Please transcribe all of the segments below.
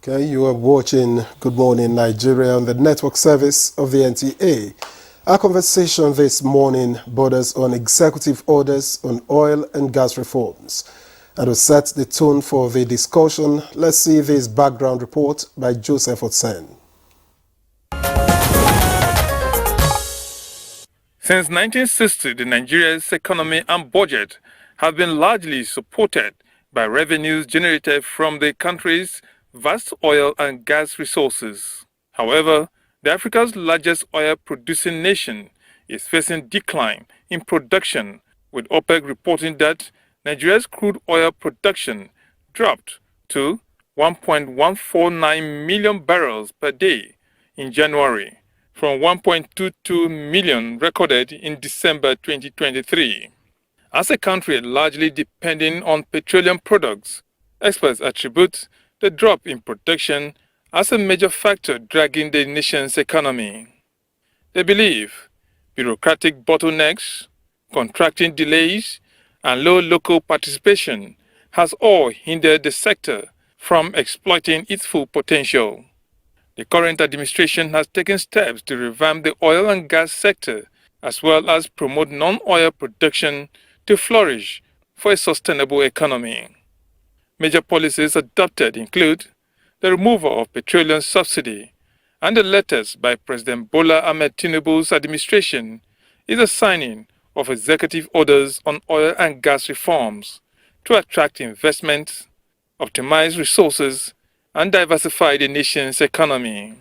Okay, you are watching Good Morning Nigeria on the network service of the NTA. Our conversation this morning borders on executive orders on oil and gas reforms. And to set the tone for the discussion, let's see this background report by Joseph Otsen. Since 1960, Nigeria's economy and budget have been largely supported by revenues generated from the country's vast oil and gas resources. However, Africa's largest oil-producing nation is facing decline in production, with OPEC reporting that Nigeria's crude oil production dropped to 1.149 million barrels per day in January, from 1.22 million recorded in December 2023. As a country largely depending on petroleum products, experts attribute the drop in production as a major factor dragging the nation's economy. They believe bureaucratic bottlenecks, contracting delays, and low local participation has all hindered the sector from exploiting its full potential. The current administration has taken steps to revamp the oil and gas sector, as well as promote non-oil production to flourish for a sustainable economy. Major policies adopted include the removal of petroleum subsidy, and the latest by President Bola Ahmed Tinubu's administration is a signing of executive orders on oil and gas reforms to attract investment, optimize resources, and diversify the nation's economy.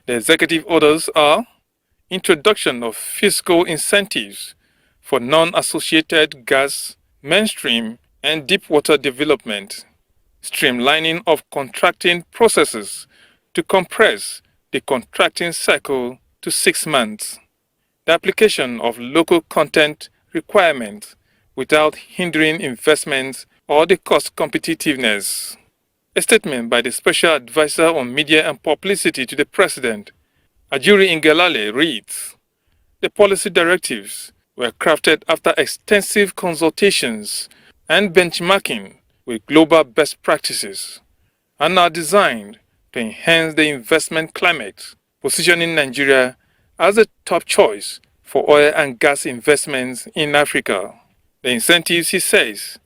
The executive orders are introduction of fiscal incentives for non-associated gas, mainstream, and deep-water development, streamlining of contracting processes to compress the contracting cycle to 6 months, the application of local content requirements without hindering investments or the cost competitiveness. A statement by the Special Advisor on Media and Publicity to the President, Ajuri Ngelale, reads, "The policy directives were crafted after extensive consultations and benchmarking with global best practices and are designed to enhance the investment climate, positioning Nigeria as a top choice for oil and gas investments in Africa." The incentives, he says,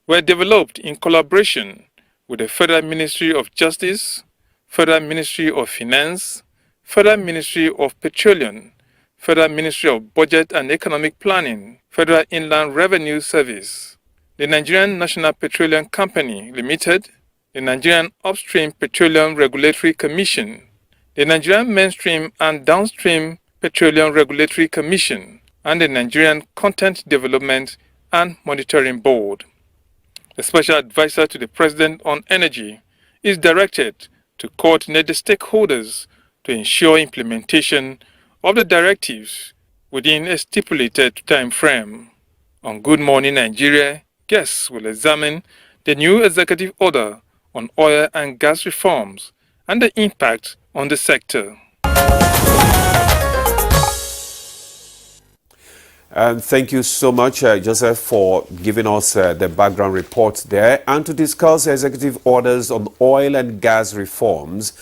were developed in collaboration with the Federal Ministry of Justice, Federal Ministry of Finance, Federal Ministry of Petroleum, Federal Ministry of Budget and Economic Planning, Federal Inland Revenue Service, the Nigerian National Petroleum Company Limited, the Nigerian Upstream Petroleum Regulatory Commission, the Nigerian Mainstream and Downstream Petroleum Regulatory Commission, and the Nigerian Content Development and Monitoring Board. The Special Advisor to the President on Energy is directed to coordinate the stakeholders to ensure implementation of the directives within a stipulated time frame. On Good Morning Nigeria, guests will examine the new executive order on oil and gas reforms and the impact on the sector. And thank you so much, Joseph, for giving us the background report there. And to discuss executive orders on oil and gas reforms,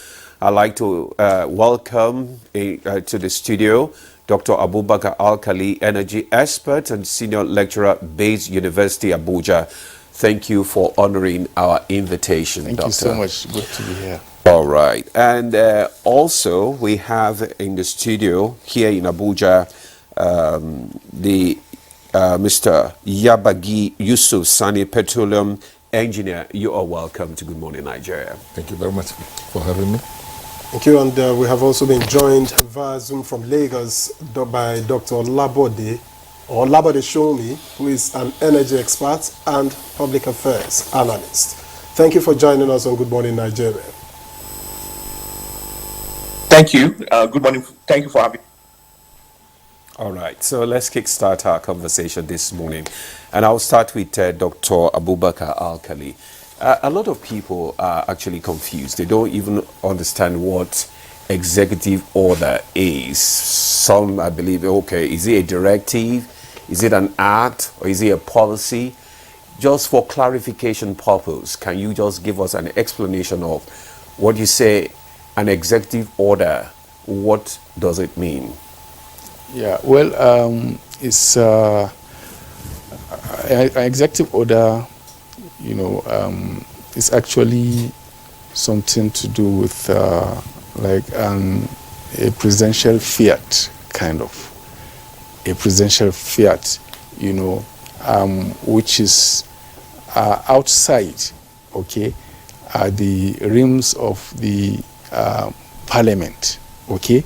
I'd like to welcome to the studio Dr. Abubakar Alkali, energy expert and senior lecturer based University Abuja. Thank you for honoring our invitation, Thank Doctor. you so much. Good to be here. All right. And also we have in the studio here in Abuja Mr. Yabagi Yusuf Sani, petroleum engineer. You are welcome to Good Morning Nigeria. Thank you very much for having me. Thank you, and we have also been joined via Zoom from Lagos by Dr. Labode Shomi, who is an energy expert and public affairs analyst. Thank you for joining us on Good Morning Nigeria. Thank you. Good morning. Thank you for having me. All right, so let's kickstart our conversation this morning. And I'll start with Dr. Abubakar Alkali. A lot of people are actually confused. They don't even understand what executive order is. Some, I believe, okay, is it a directive? Is it an act? Or is it a policy? Just for clarification purpose, can you just give us an explanation of What you say, an executive order, what does it mean? Yeah, well, it's an executive order, it's actually something to do with like a presidential fiat, kind of. A presidential fiat, which is outside, okay, the realms of the parliament, okay?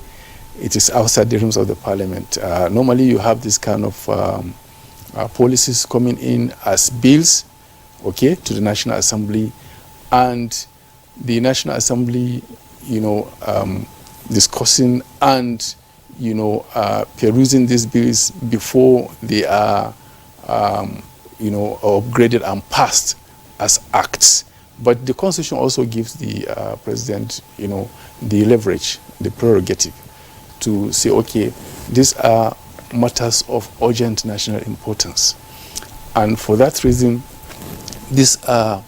It is outside the realms of the parliament. Normally you have this kind of policies coming in as bills, okay, to the National Assembly, and the National Assembly, discussing and, perusing these bills before they are, upgraded and passed as acts. But the Constitution also gives the president, the leverage, the prerogative to say, okay, these are matters of urgent national importance. And for that reason, these are,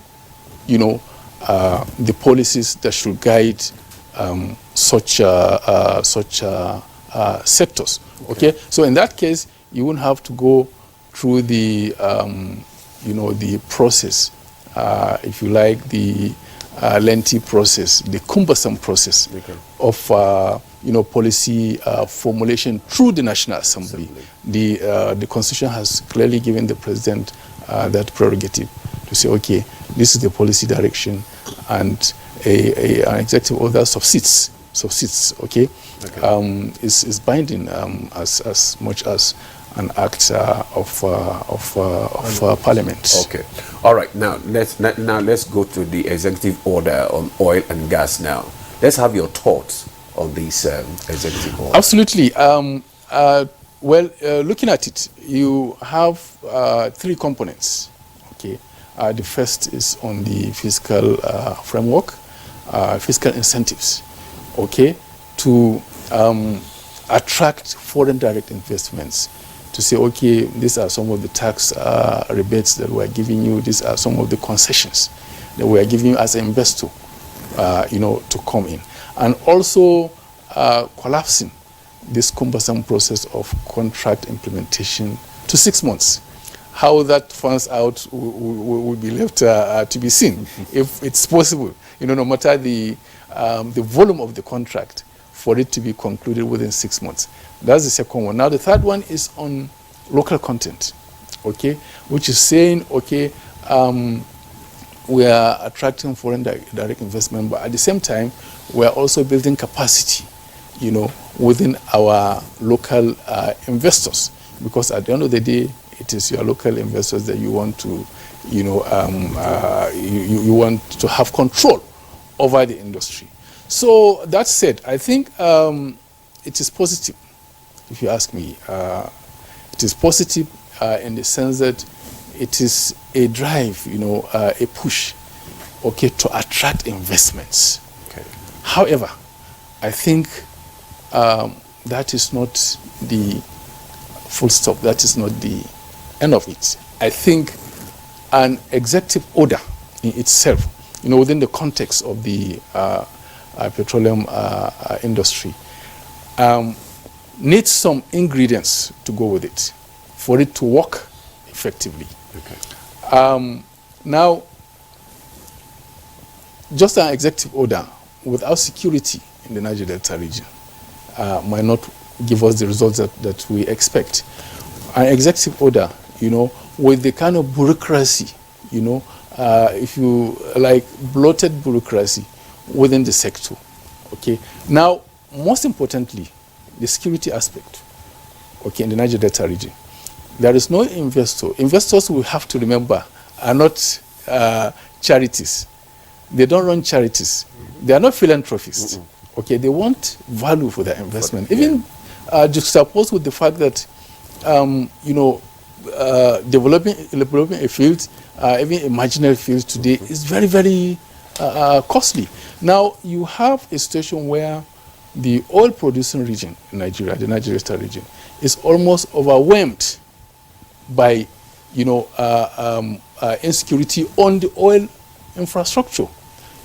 the policies that should guide such sectors. Okay, so in that case, you wouldn't have to go through the, the process, if you like, the lengthy process, the cumbersome process of, policy formulation through the National Assembly. The Constitution has clearly given the president that prerogative to say, okay, this is the policy direction, and an executive order subsits, okay? Is binding as much as an act of parliament. Okay, all right. Now let's go to the executive order on oil and gas. Now let's have your thoughts on this executive order. Absolutely. Looking at it, you have three components. Okay, the first is on the fiscal framework, fiscal incentives. Okay, to attract foreign direct investments, to say, okay, these are some of the tax rebates that we're giving you, these are some of the concessions that we're giving you as an investor, to come in. And also collapsing this cumbersome process of contract implementation to 6 months. How that turns out will be left to be seen, if it's possible, no matter the volume of the contract, for it to be concluded within 6 months. That's the second one. Now the third one is on local content, okay, which is saying, okay, we are attracting foreign direct investment, but at the same time, we are also building capacity, within our local investors, because at the end of the day, it is your local investors that you want to, you want to have control over the industry. So that said, I think it is positive, if you ask me. It is positive in the sense that it is a drive, a push, okay, to attract investments. Okay. However, I think that is not the full stop. That is not the end of it. I think an executive order in itself, within the context of the petroleum industry, needs some ingredients to go with it for it to work effectively. Okay. Now, just an executive order without security in the Niger Delta region might not give us the results that we expect. An executive order, with the kind of bureaucracy, if you like, bloated bureaucracy within the sector. Okay. Now, most importantly, the security aspect, okay, in the Niger Delta region. There is no investor. Investors, we have to remember, are not charities. They don't run charities. They are not philanthropists. Okay, they want value for their investment. Even juxtaposed with the fact that, developing a field, even a marginal field today, is very, very costly. Now, you have a situation where the oil-producing region in Nigeria, the Niger Delta region, is almost overwhelmed by, insecurity on the oil infrastructure.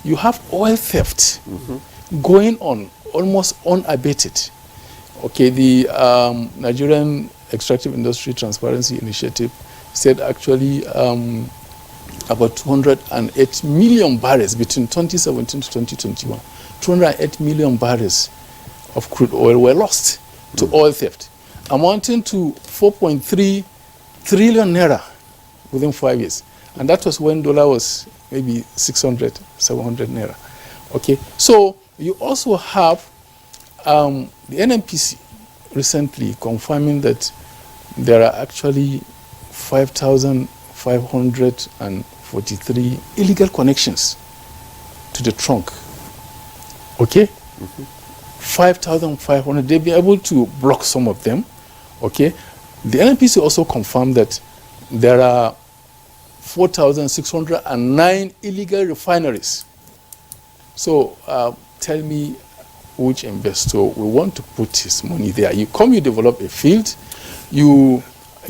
you have oil theft going on almost unabated. Okay, the Nigerian Extractive Industry Transparency Initiative said actually about 208 million barrels between 2017 to 2021. 208 million barrels of crude oil were lost to oil theft, amounting to 4.3 trillion naira within 5 years. And that was when dollar was maybe 600, 700 naira. Okay, so you also have the NNPC recently confirming that there are actually 5,543 illegal connections to the trunk. Okay? 5,500. They've been able to block some of them. Okay? The NNPC also confirmed that there are 4,609 illegal refineries. So tell me which investor will want to put his money there. You develop a field, you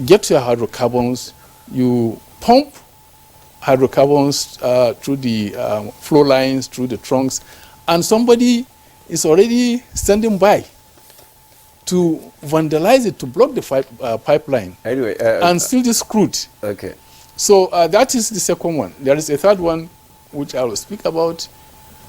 get your hydrocarbons, you pump hydrocarbons through the flow lines, through the trunks, and somebody is already standing by to vandalize it, to block the pipeline, Anyway, and steal this crude. okay. So that is the second one. There is a third one which I will speak about,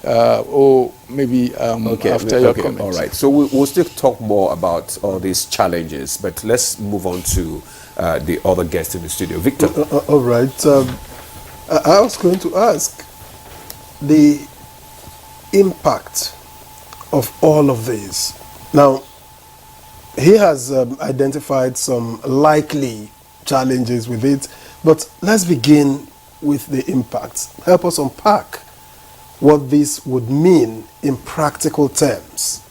or maybe after your comment. All right. So we'll still talk more about all these challenges, but let's move on to the other guest in the studio, Victor. All right. I was going to ask the impact of all of this. Now, he has identified some likely challenges with it, but let's begin with the impacts. Help us unpack what this would mean in practical terms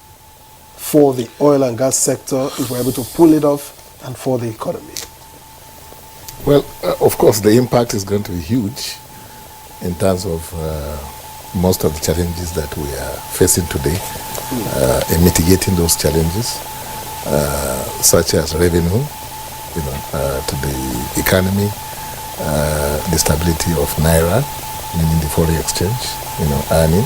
for the oil and gas sector if we're able to pull it off, and for the economy. Well, of course, the impact is going to be huge in terms of most of the challenges that we are facing today, and mitigating those challenges, such as revenue, to the economy, the stability of naira, meaning the foreign exchange, earning.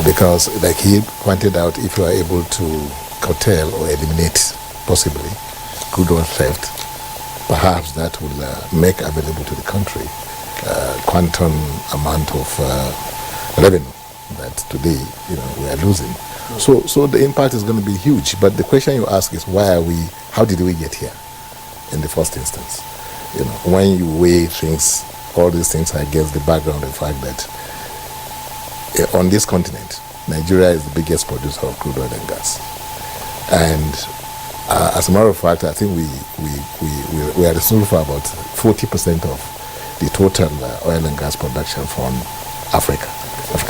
Because, like he pointed out, if you are able to curtail or eliminate, possibly, crude oil theft, perhaps that will make available to the country quantum amount of revenue that today we are losing. So the impact is going to be huge. But the question you ask is, how did we get here in the first instance? When you weigh things, all these things against the background of the fact that on this continent, Nigeria is the biggest producer of crude oil and gas. And as a matter of fact, I think we are responsible for about 40% of the total oil and gas production from African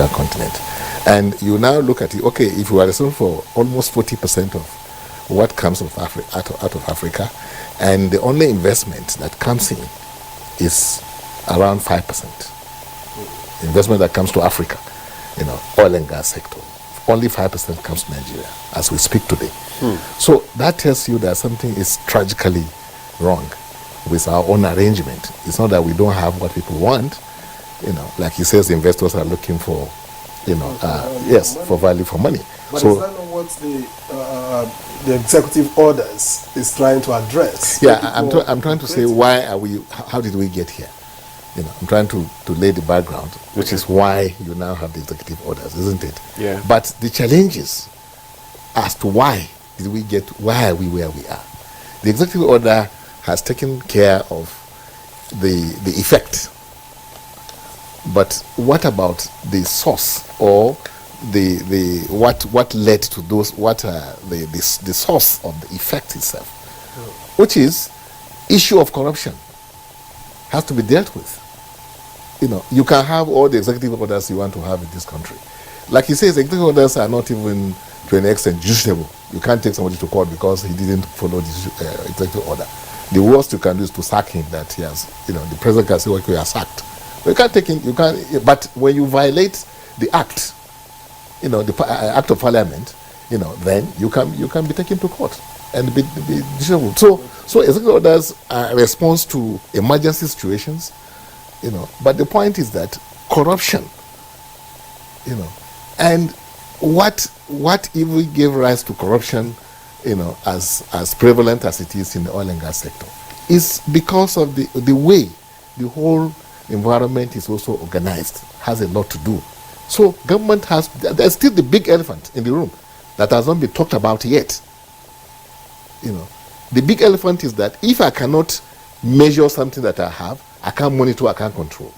continent. And you now look at it, okay, if we are responsible for almost 40% of what comes out of Africa, and the only investment that comes in is around 5%. Investment that comes to Africa, oil and gas sector, only 5% comes to Nigeria as we speak today. So that tells you that something is tragically wrong with our own arrangement. It's not that we don't have what people want, like he says, investors are looking for, yes, for value for money. But is that not what the executive orders is trying to address? Yeah, I'm trying to say, how did we get here? I'm trying to lay the background, which is why you now have the executive orders, isn't it? Yeah. But the challenges as to why are we where we are? The executive order has taken care of the effect. But what about the source, or the what led to those, the source of the effect itself, which is issue of corruption, has to be dealt with. You can have all the executive orders you want to have in this country. Like he says, executive orders are not even to an extent justiciable. You can't take somebody to court because he didn't follow the executive order. The worst you can do is to sack him, that he has, the president can say, okay, you are sacked. But you can't take him, but when you violate the act, the act of parliament, then you can be taken to court and be disabled. So executive orders are a response to emergency situations, but the point is that corruption you know. And what even gave rise to corruption, you know, as prevalent as it is in the oil and gas sector, is because of the way the whole environment is also organized, has a lot to do. So government there's still the big elephant in the room that has not been talked about yet. You know, the big elephant is that if I cannot measure something that I have, I can't monitor, I can't control.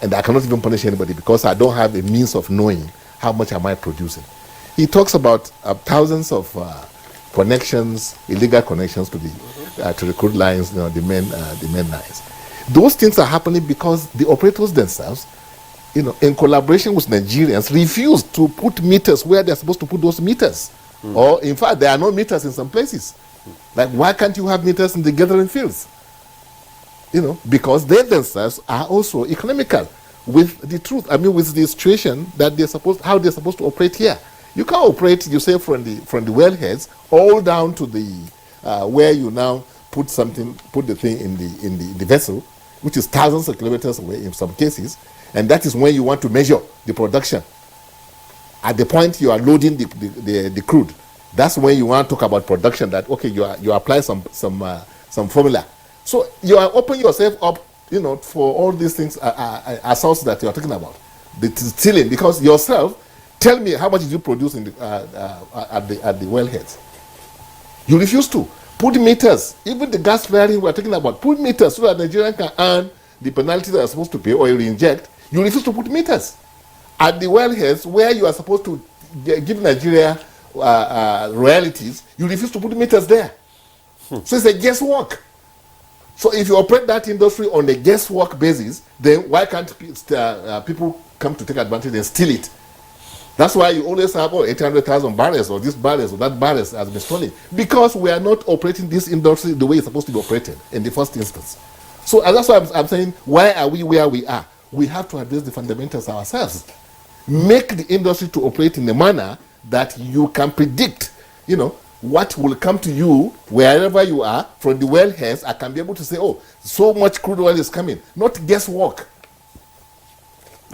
And I cannot even punish anybody because I don't have a means of knowing how much am I producing. He talks about thousands of connections, illegal connections to the crude lines, you know, the main lines. Those things are happening because the operators themselves, you know, in collaboration with Nigerians, refuse to put meters where they're supposed to put those meters. Or, in fact, there are no meters in some places. Like, why can't you have meters in the gathering fields? You know, because they themselves are also economical with the truth. I mean, with the situation that how they're supposed to operate here. You can't operate, you say, from the wellheads all down to the where you now put the thing in the vessel, which is thousands of kilometers away in some cases, and that is when you want to measure the production. At the point you are loading the crude, that's when you want to talk about production. That okay, you apply some formula. So you are opening yourself up, you know, for all these things assaults that you are talking about, the stealing. Because yourself, tell me how much did you produce in at the wellheads? You refuse to put meters. Even the gas flaring we are talking about, put meters so that Nigerian can earn the penalty they are supposed to pay or reinject. You refuse to put meters at the wellheads where you are supposed to give Nigeria royalties. You refuse to put meters there. So it's a guesswork. So if you operate that industry on a guesswork basis, then why can't people come to take advantage and steal it? That's why you always have 800,000 barrels or this barrels or that barrels has been stolen, because we are not operating this industry the way it's supposed to be operated in the first instance. So that's why I'm saying, why are we where we are? We have to address the fundamentals ourselves. Make the industry to operate in a manner that you can predict, you know, what will come to you wherever you are from the wellheads. I can be able to say, oh, so much crude oil is coming, not guesswork.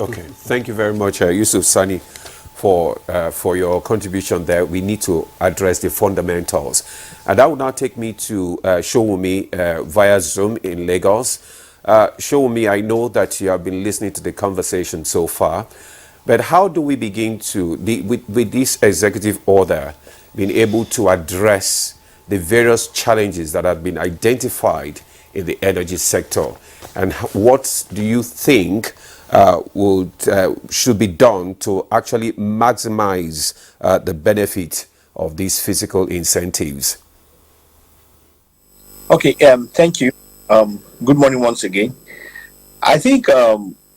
Okay, thank you very much, Yusuf Sani, for your contribution there. We need to address the fundamentals. And that will now take me to Showumi via Zoom in Lagos. Showumi, I know that you have been listening to the conversation so far, but how do we begin to, with this executive order, being able to address the various challenges that have been identified in the energy sector? And what do you think should be done to actually maximize the benefit of these fiscal incentives? Okay, thank you. Good morning once again. I think,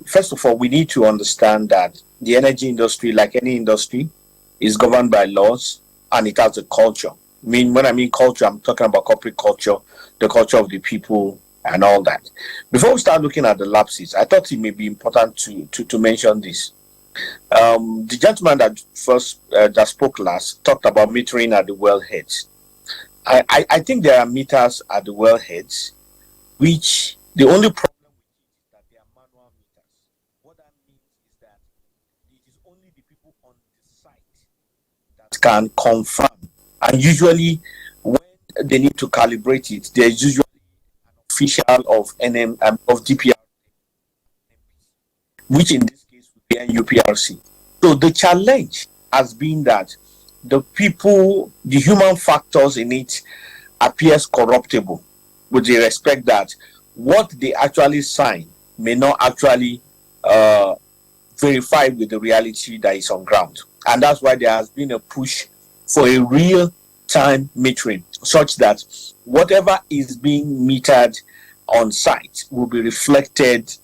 first of all, we need to understand that the energy industry, like any industry, is governed by laws, and it has a culture. When I mean culture, I'm talking about corporate culture, the culture of the people, and all that. Before we start looking at the lapses, I thought it may be important to mention this. The gentleman that spoke last talked about metering at the wellheads. I think there are meters at the wellheads, which the only problem with it is that they are manual meters. What that means is that it is only the people on the site that can confirm. And usually, when they need to calibrate it, there's usually an official of DPR, which in this case would be NUPRC. So the challenge has been that the human factors in it appears corruptible, with the respect that what they actually sign may not actually verify with the reality that is on ground. And that's why there has been a push for a real-time metering, such that whatever is being metered on site will be reflected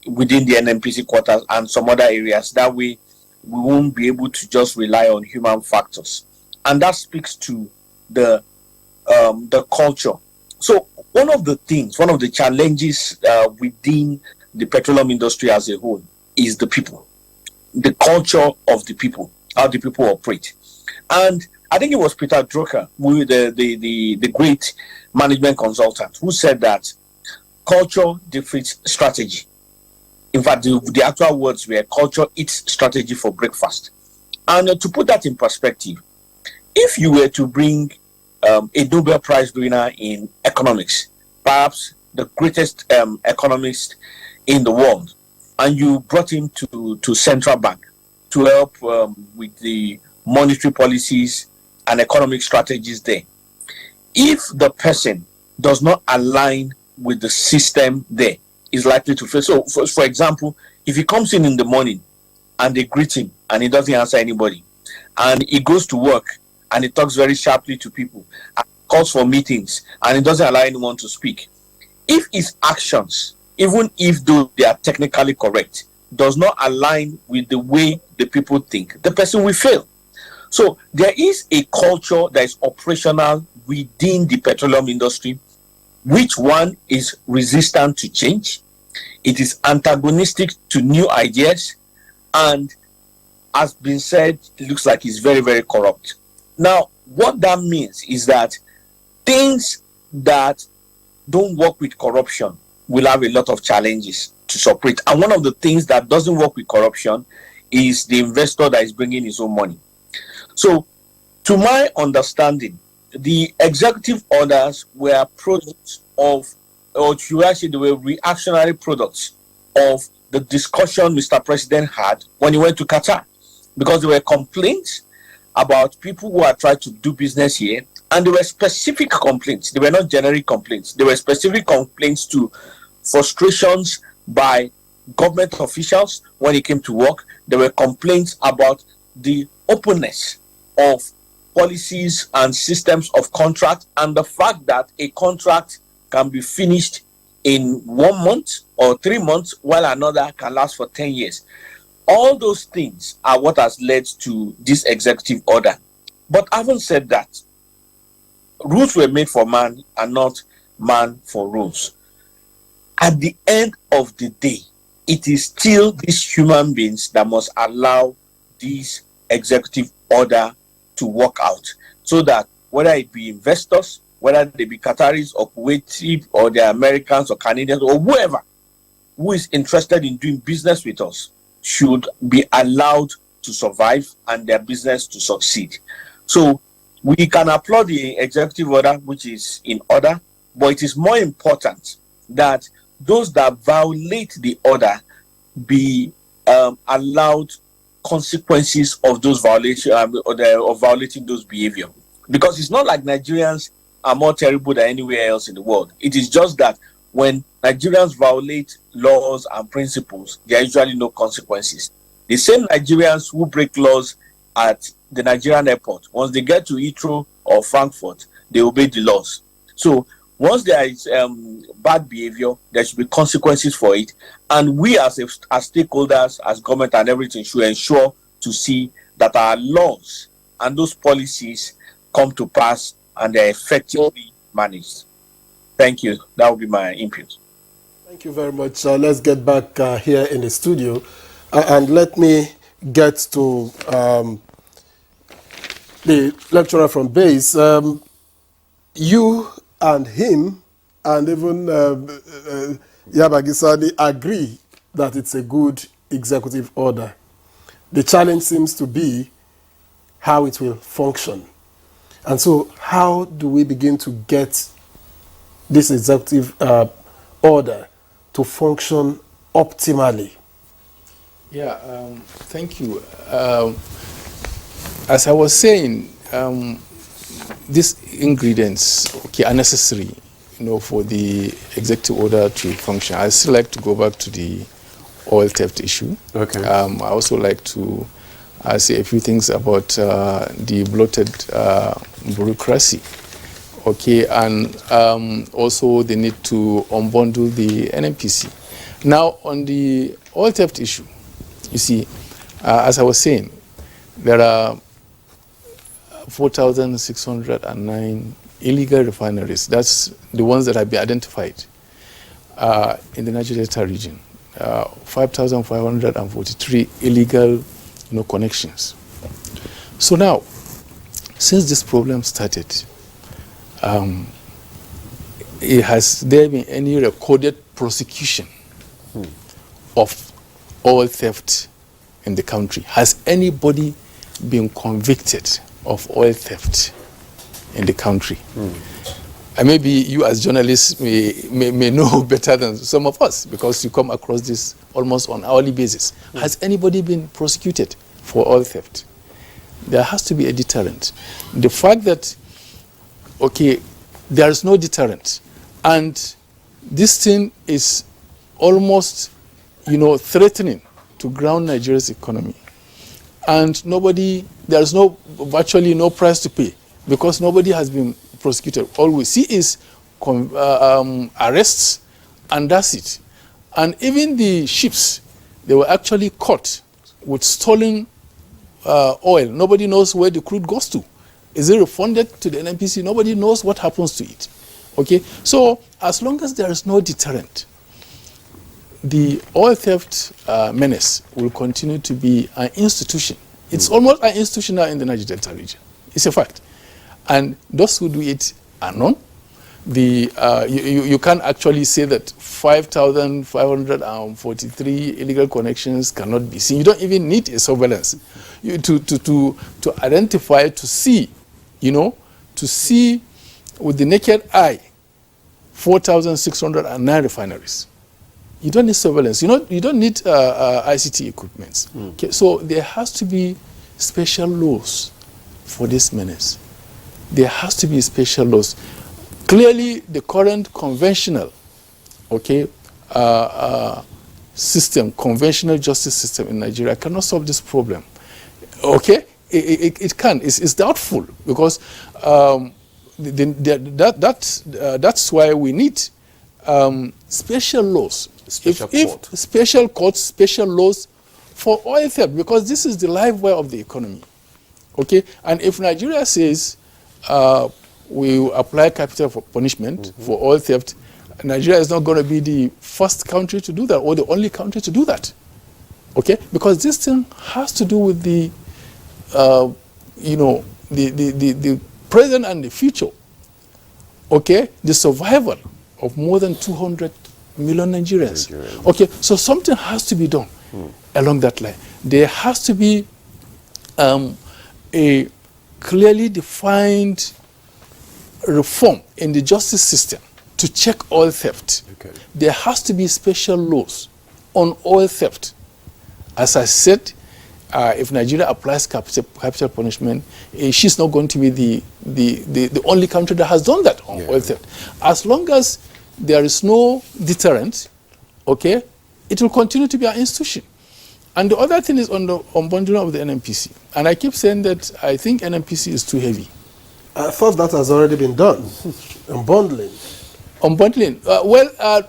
within the NNPC quarters and some other areas. That way, we won't be able to just rely on human factors. And that speaks to the culture. So one of the challenges within the petroleum industry as a whole is the people, the culture of the people, how the people operate. And I think it was Peter Drucker, the great management consultant, who said that culture defeats strategy. In fact, the actual words were culture eats strategy for breakfast. And to put that in perspective, if you were to bring a Nobel Prize winner in economics, perhaps the greatest economist in the world, and you brought him to central bank to help with the monetary policies and economic strategies there, if the person does not align with the system there, is likely to fail. So, for example, if he comes in the morning and they greet him and he doesn't answer anybody, and he goes to work and he talks very sharply to people, and calls for meetings, and he doesn't allow anyone to speak, if his actions, even if though they are technically correct, does not align with the way the people think, the person will fail. So there is a culture that is operational within the petroleum industry, which one is resistant to change, it is antagonistic to new ideas, and has been said, it looks like it's very, very corrupt. Now, what that means is that things that don't work with corruption will have a lot of challenges to separate. And one of the things that doesn't work with corruption is the investor that is bringing his own money. So, to my understanding, the executive orders were products of, or should I say, they were reactionary products of the discussion Mr. President had when he went to Qatar, because there were complaints about people who are trying to do business here, and there were specific complaints. They were not generic complaints. There were specific complaints to frustrations by government officials when it came to work. There were complaints about the openness of policies and systems of contract, and the fact that a contract can be finished in 1 month or 3 months, while another can last for 10 years. All those things are what has led to this executive order. But having said that, rules were made for man and not man for rules. At the end of the day, it is still these human beings that must allow this executive order to work out, so that whether it be investors, whether they be Qataris or Kuwaiti or the Americans or Canadians or whoever who is interested in doing business with us, should be allowed to survive and their business to succeed. So we can applaud the executive order, which is in order, but it is more important that those that violate the order be allowed consequences of those violations, of violating those behavior. Because it's not like Nigerians are more terrible than anywhere else in the world. It is just that when Nigerians violate laws and principles, there are usually no consequences. The same Nigerians who break laws at the Nigerian airport, once they get to Heathrow or Frankfurt, they obey the laws. So once there is bad behavior, there should be consequences for it. And we as stakeholders, as government and everything, should ensure to see that our laws and those policies come to pass and they're effectively managed. Thank you. That will be my input. Thank you very much. Let's get back here in the studio. And let me get to the lecturer from base. You and him and even Yabagisani agree that it's a good executive order. The challenge seems to be how it will function. And so how do we begin to get this executive order to function optimally? Yeah, thank you. As I was saying, these ingredients are necessary, for the executive order to function. I still like to go back to the oil theft issue. Okay. I also like to say a few things about the bloated bureaucracy. Okay, and also the need to unbundle the NNPC. Now, on the oil theft issue, you see, as I was saying, there are 4,609 illegal refineries. That's the ones that have been identified in the Niger Delta region. 5,543 illegal connections. So now, since this problem started, has there been any recorded prosecution of oil theft in the country. Has anybody been convicted of oil theft in the country? And maybe you as journalists may know better than some of us, because you come across this almost on hourly basis. Has anybody been prosecuted for oil theft? There has to be a deterrent. The fact that, okay, there is no deterrent, and this thing is almost, threatening to ground Nigeria's economy, and there is virtually no price to pay, because nobody has been prosecuted. All we see is arrests, and that's it. And even the ships, they were actually caught with stolen oil. Nobody knows where the crude goes to. Is it refunded to the NNPC? Nobody knows what happens to it. Okay, so as long as there is no deterrent, the oil theft menace will continue to be an institution. It's almost an institution now in the Niger Delta region. It's a fact. And those who do it are known. You can actually say that 5,543 illegal connections cannot be seen. You don't even need a surveillance to identify, to see, to see with the naked eye 4,609 refineries. You don't need surveillance. You don't need ICT equipment. Okay, so there has to be special laws for this menace. There has to be special laws. Clearly, the current conventional, system, conventional justice system in Nigeria cannot solve this problem. Okay, it can. It's doubtful, because that's why we need special laws, special courts, special laws for oil theft, because this is the live wire of the economy. Okay, and if Nigeria says we apply capital for punishment for oil theft, Nigeria is not going to be the first country to do that, or the only country to do that. Okay, because this thing has to do with the present and the future. Okay, the survival of more than 200 million Nigerians. Okay, so something has to be done along that line. There has to be a clearly defined reform in the justice system to check oil theft. Okay. There has to be special laws on oil theft. As I said, if Nigeria applies capital punishment, she's not going to be the only country that has done that on oil theft. As long as there is no deterrent, okay, it will continue to be an institution. And the other thing is on the unbundling of the NNPC. And I keep saying that I think NNPC is too heavy. I thought that has already been done. Unbundling. Unbundling.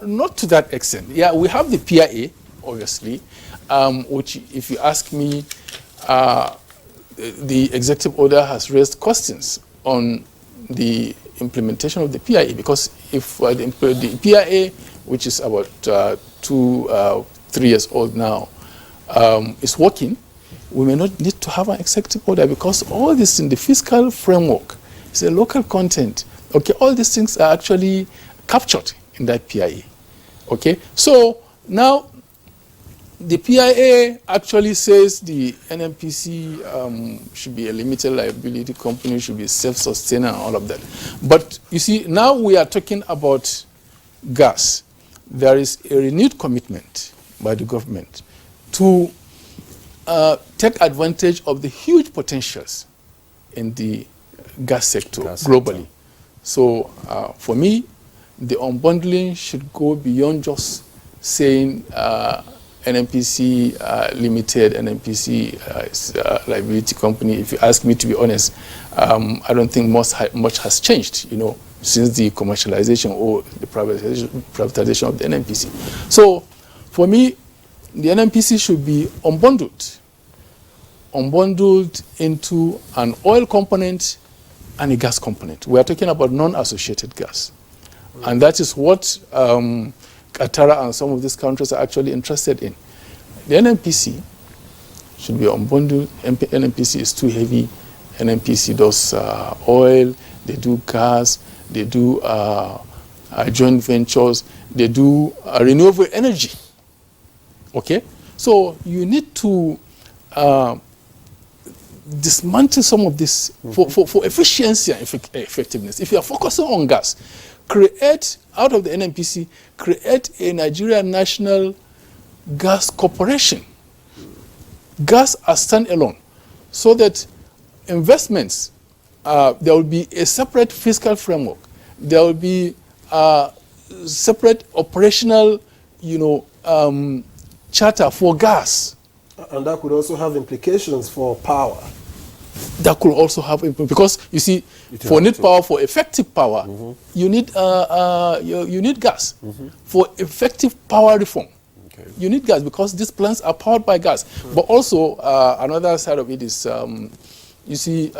Not to that extent. Yeah, we have the PIA, obviously, which, if you ask me, the executive order has raised questions on the implementation of the PIA, because if the PIA, which is about 2-3 years old now, is working, we may not need to have an executive order, because all this in the fiscal framework is a local content. Okay, all these things are actually captured in that PIA. Okay, so now the PIA actually says the NNPC should be a limited liability company, should be self-sustaining and all of that. But you see, now we are talking about gas. There is a renewed commitment by the government to take advantage of the huge potentials in the gas sector globally. So for me, the unbundling should go beyond just saying NNPC limited, NNPC liability company. If you ask me, to be honest, I don't think much has changed, since the commercialization or the privatization of the NNPC. So for me, the NNPC should be unbundled into an oil component and a gas component. We are talking about non-associated gas. And that is what Qatar and some of these countries are actually interested in. The NNPC should be unbundled. NNPC is too heavy. NNPC does oil, they do gas, they do joint ventures, they do renewable energy. Okay, so you need to dismantle some of this for efficiency and effectiveness. If you are focusing on gas, create out of the NNPC, create a Nigerian National Gas Corporation, gas as standalone, so that investments, there will be a separate fiscal framework, there will be separate operational, charter for gas. And that could also have implications for power. That could also have because you see, for need power, for effective power, you need gas. For effective power reform, you need gas because these plants are powered by gas. But also another side of it is, you see,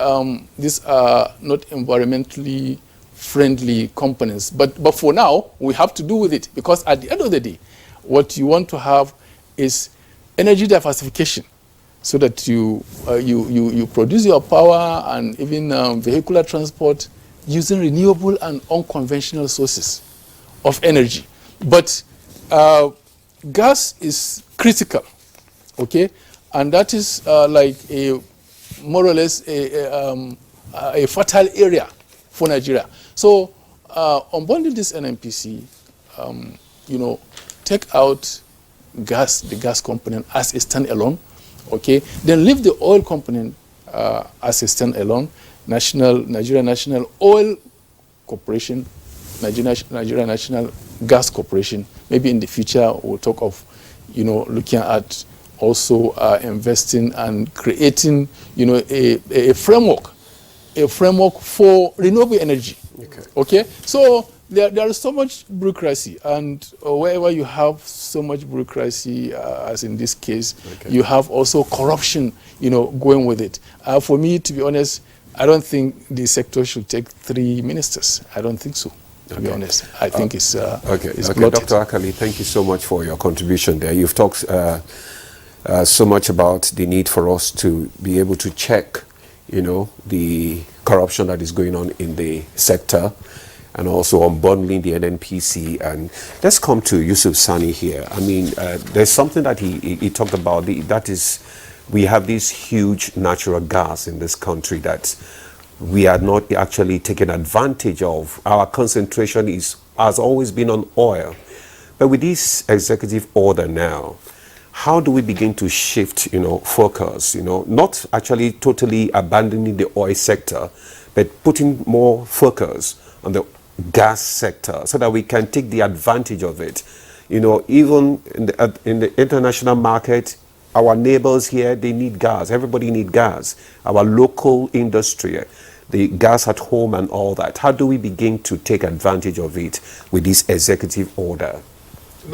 these are not environmentally friendly components. But for now, we have to do with it because at the end of the day, what you want to have is energy diversification, so that you produce your power and even vehicular transport using renewable and unconventional sources of energy. But gas is critical, okay, and that is like a more or less a fertile area for Nigeria. So unbundle this NNPC, take out the gas component as a standalone, okay? Then leave the oil component as a standalone. Nigeria National Oil Corporation, Nigeria National Gas Corporation. Maybe in the future we'll talk of, looking at also investing and creating, a framework for renewable energy. Okay? So there is so much bureaucracy, and wherever you have so much bureaucracy, as in this case, you have also corruption, going with it. For me, to be honest, I don't think the sector should take 3 ministers. I don't think so, to be honest. I think it's bloated. Dr. Akali, thank you so much for your contribution there. You've talked so much about the need for us to be able to check, the corruption that is going on in the sector, and also unbundling the NNPC. And let's come to Yusuf Sani here. I mean, there's something that he talked about, that is, we have this huge natural gas in this country that we are not actually taking advantage of. Our concentration has always been on oil. But with this executive order now, how do we begin to shift, focus, not actually totally abandoning the oil sector, but putting more focus on the gas sector so that we can take the advantage of it. Even in the international market, our neighbors here, they need gas. Everybody needs gas. Our local industry, the gas at home and all that. How do we begin to take advantage of it with this executive order?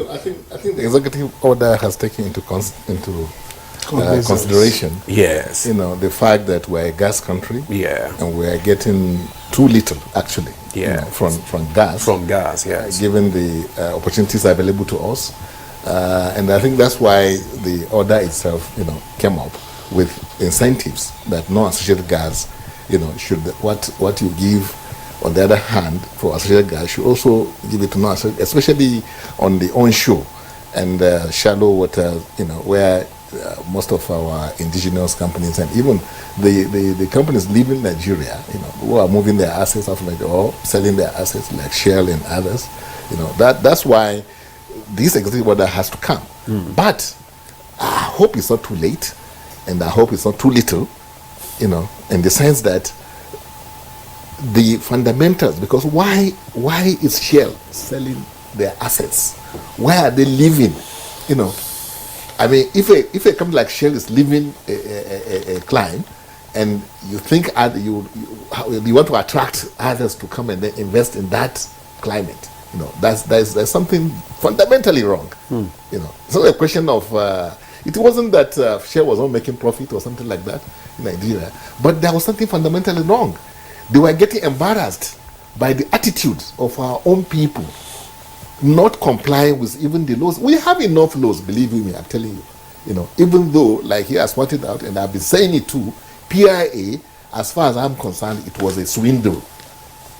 I think the executive order has taken into consideration, yes, the fact that we're a gas country, and we're getting too little, actually, from gas, yes, given the opportunities available to us, and I think that's why the order itself, came up with incentives that non-associated gas, should what you give. On the other hand, for associated gas, should also give it to non-associated, especially on the onshore and shallow water, where most of our indigenous companies and even the companies leaving Nigeria, who are moving their assets out of Nigeria or selling their assets like Shell and others, that's why this executive order has to come. But I hope it's not too late, and I hope it's not too little, in the sense that the fundamentals, because why is Shell selling their assets? Why are they leaving? I mean, if a company like Shell is leaving a client, and you think you want to attract others to come and then invest in that climate, there's something fundamentally wrong. It's not a question of it wasn't that Shell was not making profit or something like that in Nigeria, but there was something fundamentally wrong. They were getting embarrassed by the attitude of our own people, not complying with even the laws. We have enough laws, believe me, I'm telling you. Even though, like he has pointed out, and I've been saying it too, PIA, as far as I'm concerned, it was a swindle.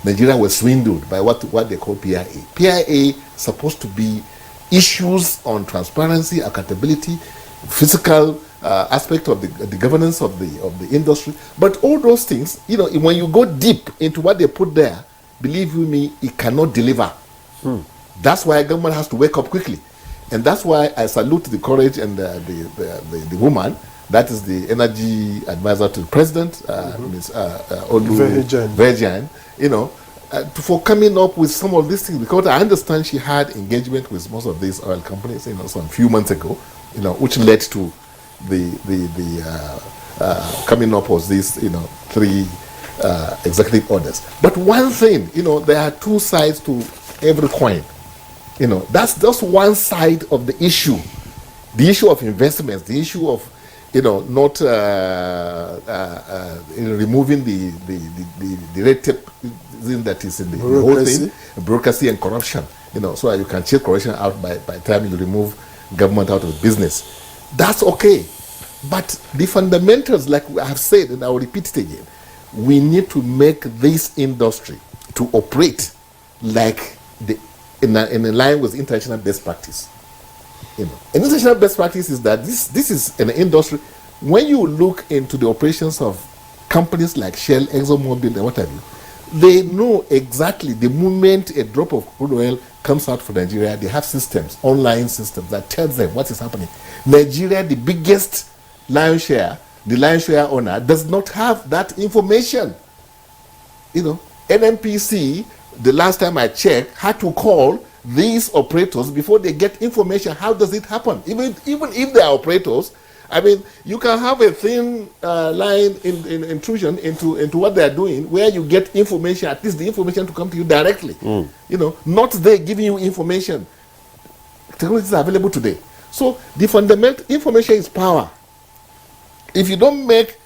Nigeria was swindled by what they call PIA. PIA is supposed to be issues on transparency, accountability, physical aspect of the governance of the industry. But all those things, you know, when you go deep into what they put there, believe you me, it cannot deliver. That's why government has to wake up quickly. And that's why I salute the courage and the woman, that is the energy advisor to the president, Ms. Olu Verjan, you know, for coming up with some of these things, because I understand she had engagement with most of these oil companies, you know, some few months ago, you know, which led to the coming up with these, you know, 3 executive orders. But one thing, you know, there are 2 sides to every coin. You know, that's just one side of the issue of investments, the issue of, you know, not removing the red tape that is in the whole thing, bureaucracy and corruption, you know, so that you can check corruption out by the time you remove government out of business. That's okay. But the fundamentals, like I have said, and I will repeat it again, we need to make this industry to operate like in a line with international best practice. You know, international best practice is that this is an industry. When you look into the operations of companies like Shell, ExxonMobil, and what have you, they know exactly the moment a drop of crude oil comes out for Nigeria, they have systems, online systems that tells them what is happening. Nigeria, the biggest lion's share, the lion's share owner, does not have that information. You know, NNPC, the last time I checked, had to call these operators before they get information. How does it happen? Even if they are operators, I mean, you can have a thin line intrusion into what they are doing, where you get information, at least the information to come to you directly. You know, not they giving you information. Technologies are available today. So the fundamental information is power. If you don't make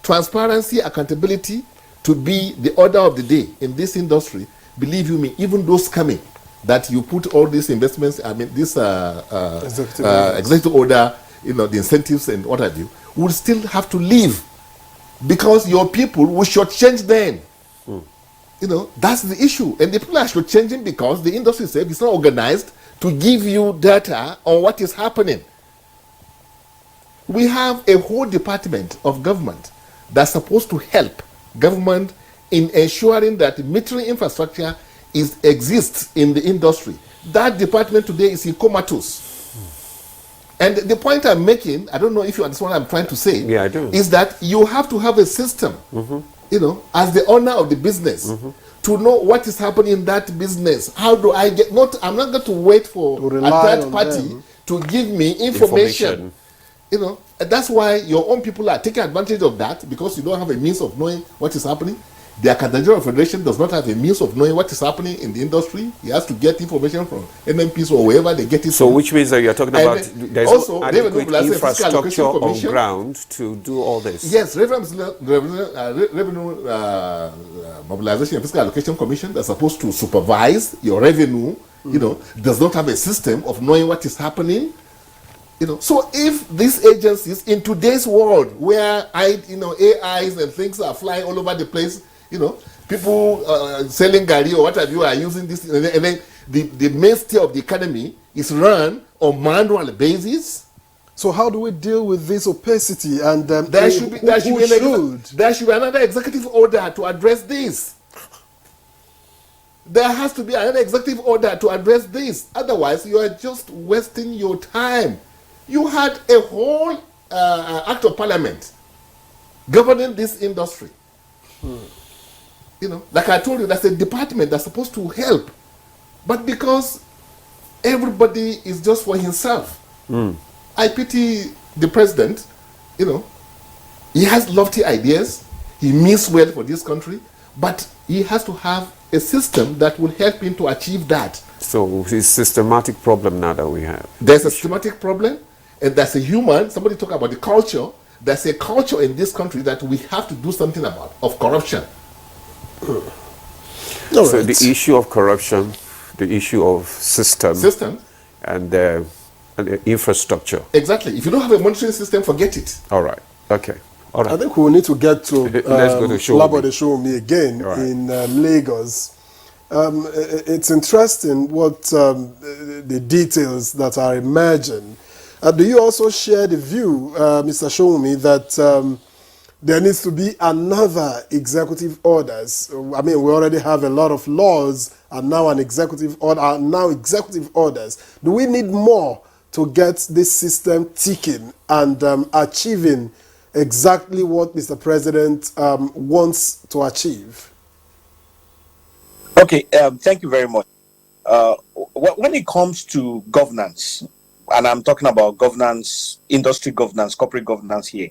transparency, accountability to be the order of the day in this industry, believe you me, even those coming, that you put all these investments, I mean, this executive order, you know, the incentives and what have you, will still have to leave because your people will shortchange them. You know, that's the issue. And the people are shortchanging because the industry itself is not organized to give you data on what is happening. We have a whole department of government that's supposed to help government in ensuring that metering infrastructure exists in the industry. That department today is in comatose. And the point I'm making, I don't know if you understand what I'm trying to say, yeah, I do, is that you have to have a system, you know, as the owner of the business, to know what is happening in that business. How do I get, I'm not going to wait for a third party to give me information. You know, and that's why your own people are taking advantage of that, because you don't have a means of knowing what is happening. The Nigerian Federation does not have a means of knowing what is happening in the industry. He has to get information from NMPs or wherever they get it. So from. which means that you're talking about there's also, no adequate infrastructure on ground to do all this? Yes, Revenue Mobilization and Fiscal Allocation Commission that's supposed to supervise your revenue, you know, does not have a system of knowing what is happening. You know, so if these agencies in today's world where AIs and things are flying all over the place, you know, people selling gari or what have you are using this, and then the mainstay of the economy is run on manual basis. So how do we deal with this opacity? And there should be another executive order to address this. There has to be another executive order to address this. Otherwise, you are just wasting your time. You had a whole act of parliament governing this industry. You know, like I told you, that's a department that's supposed to help. But because everybody is just for himself, I pity the president. You know, he has lofty ideas. He means well for this country. But he has to have a system that will help him to achieve that. So it's a systematic problem now that we have. There's a systematic problem. And there's a human, somebody talk about the culture, there's a culture in this country that we have to do something about, of corruption. So the issue of corruption, the issue of system. And the infrastructure. Exactly. If you don't have a monitoring system, forget it. All right. Okay. All right. I think we will need to get to Let's go to Labo de Show Me again in Lagos. It's interesting what the details that are emerging. Do you also share the view, Mr. Showmi, that there needs to be another executive orders? I mean, we already have a lot of laws, and now an executive order, now executive orders. Do we need more to get this system ticking and achieving exactly what Mr. President wants to achieve? Okay, thank you very much. When it comes to governance, and I'm talking about governance, industry governance, corporate governance here,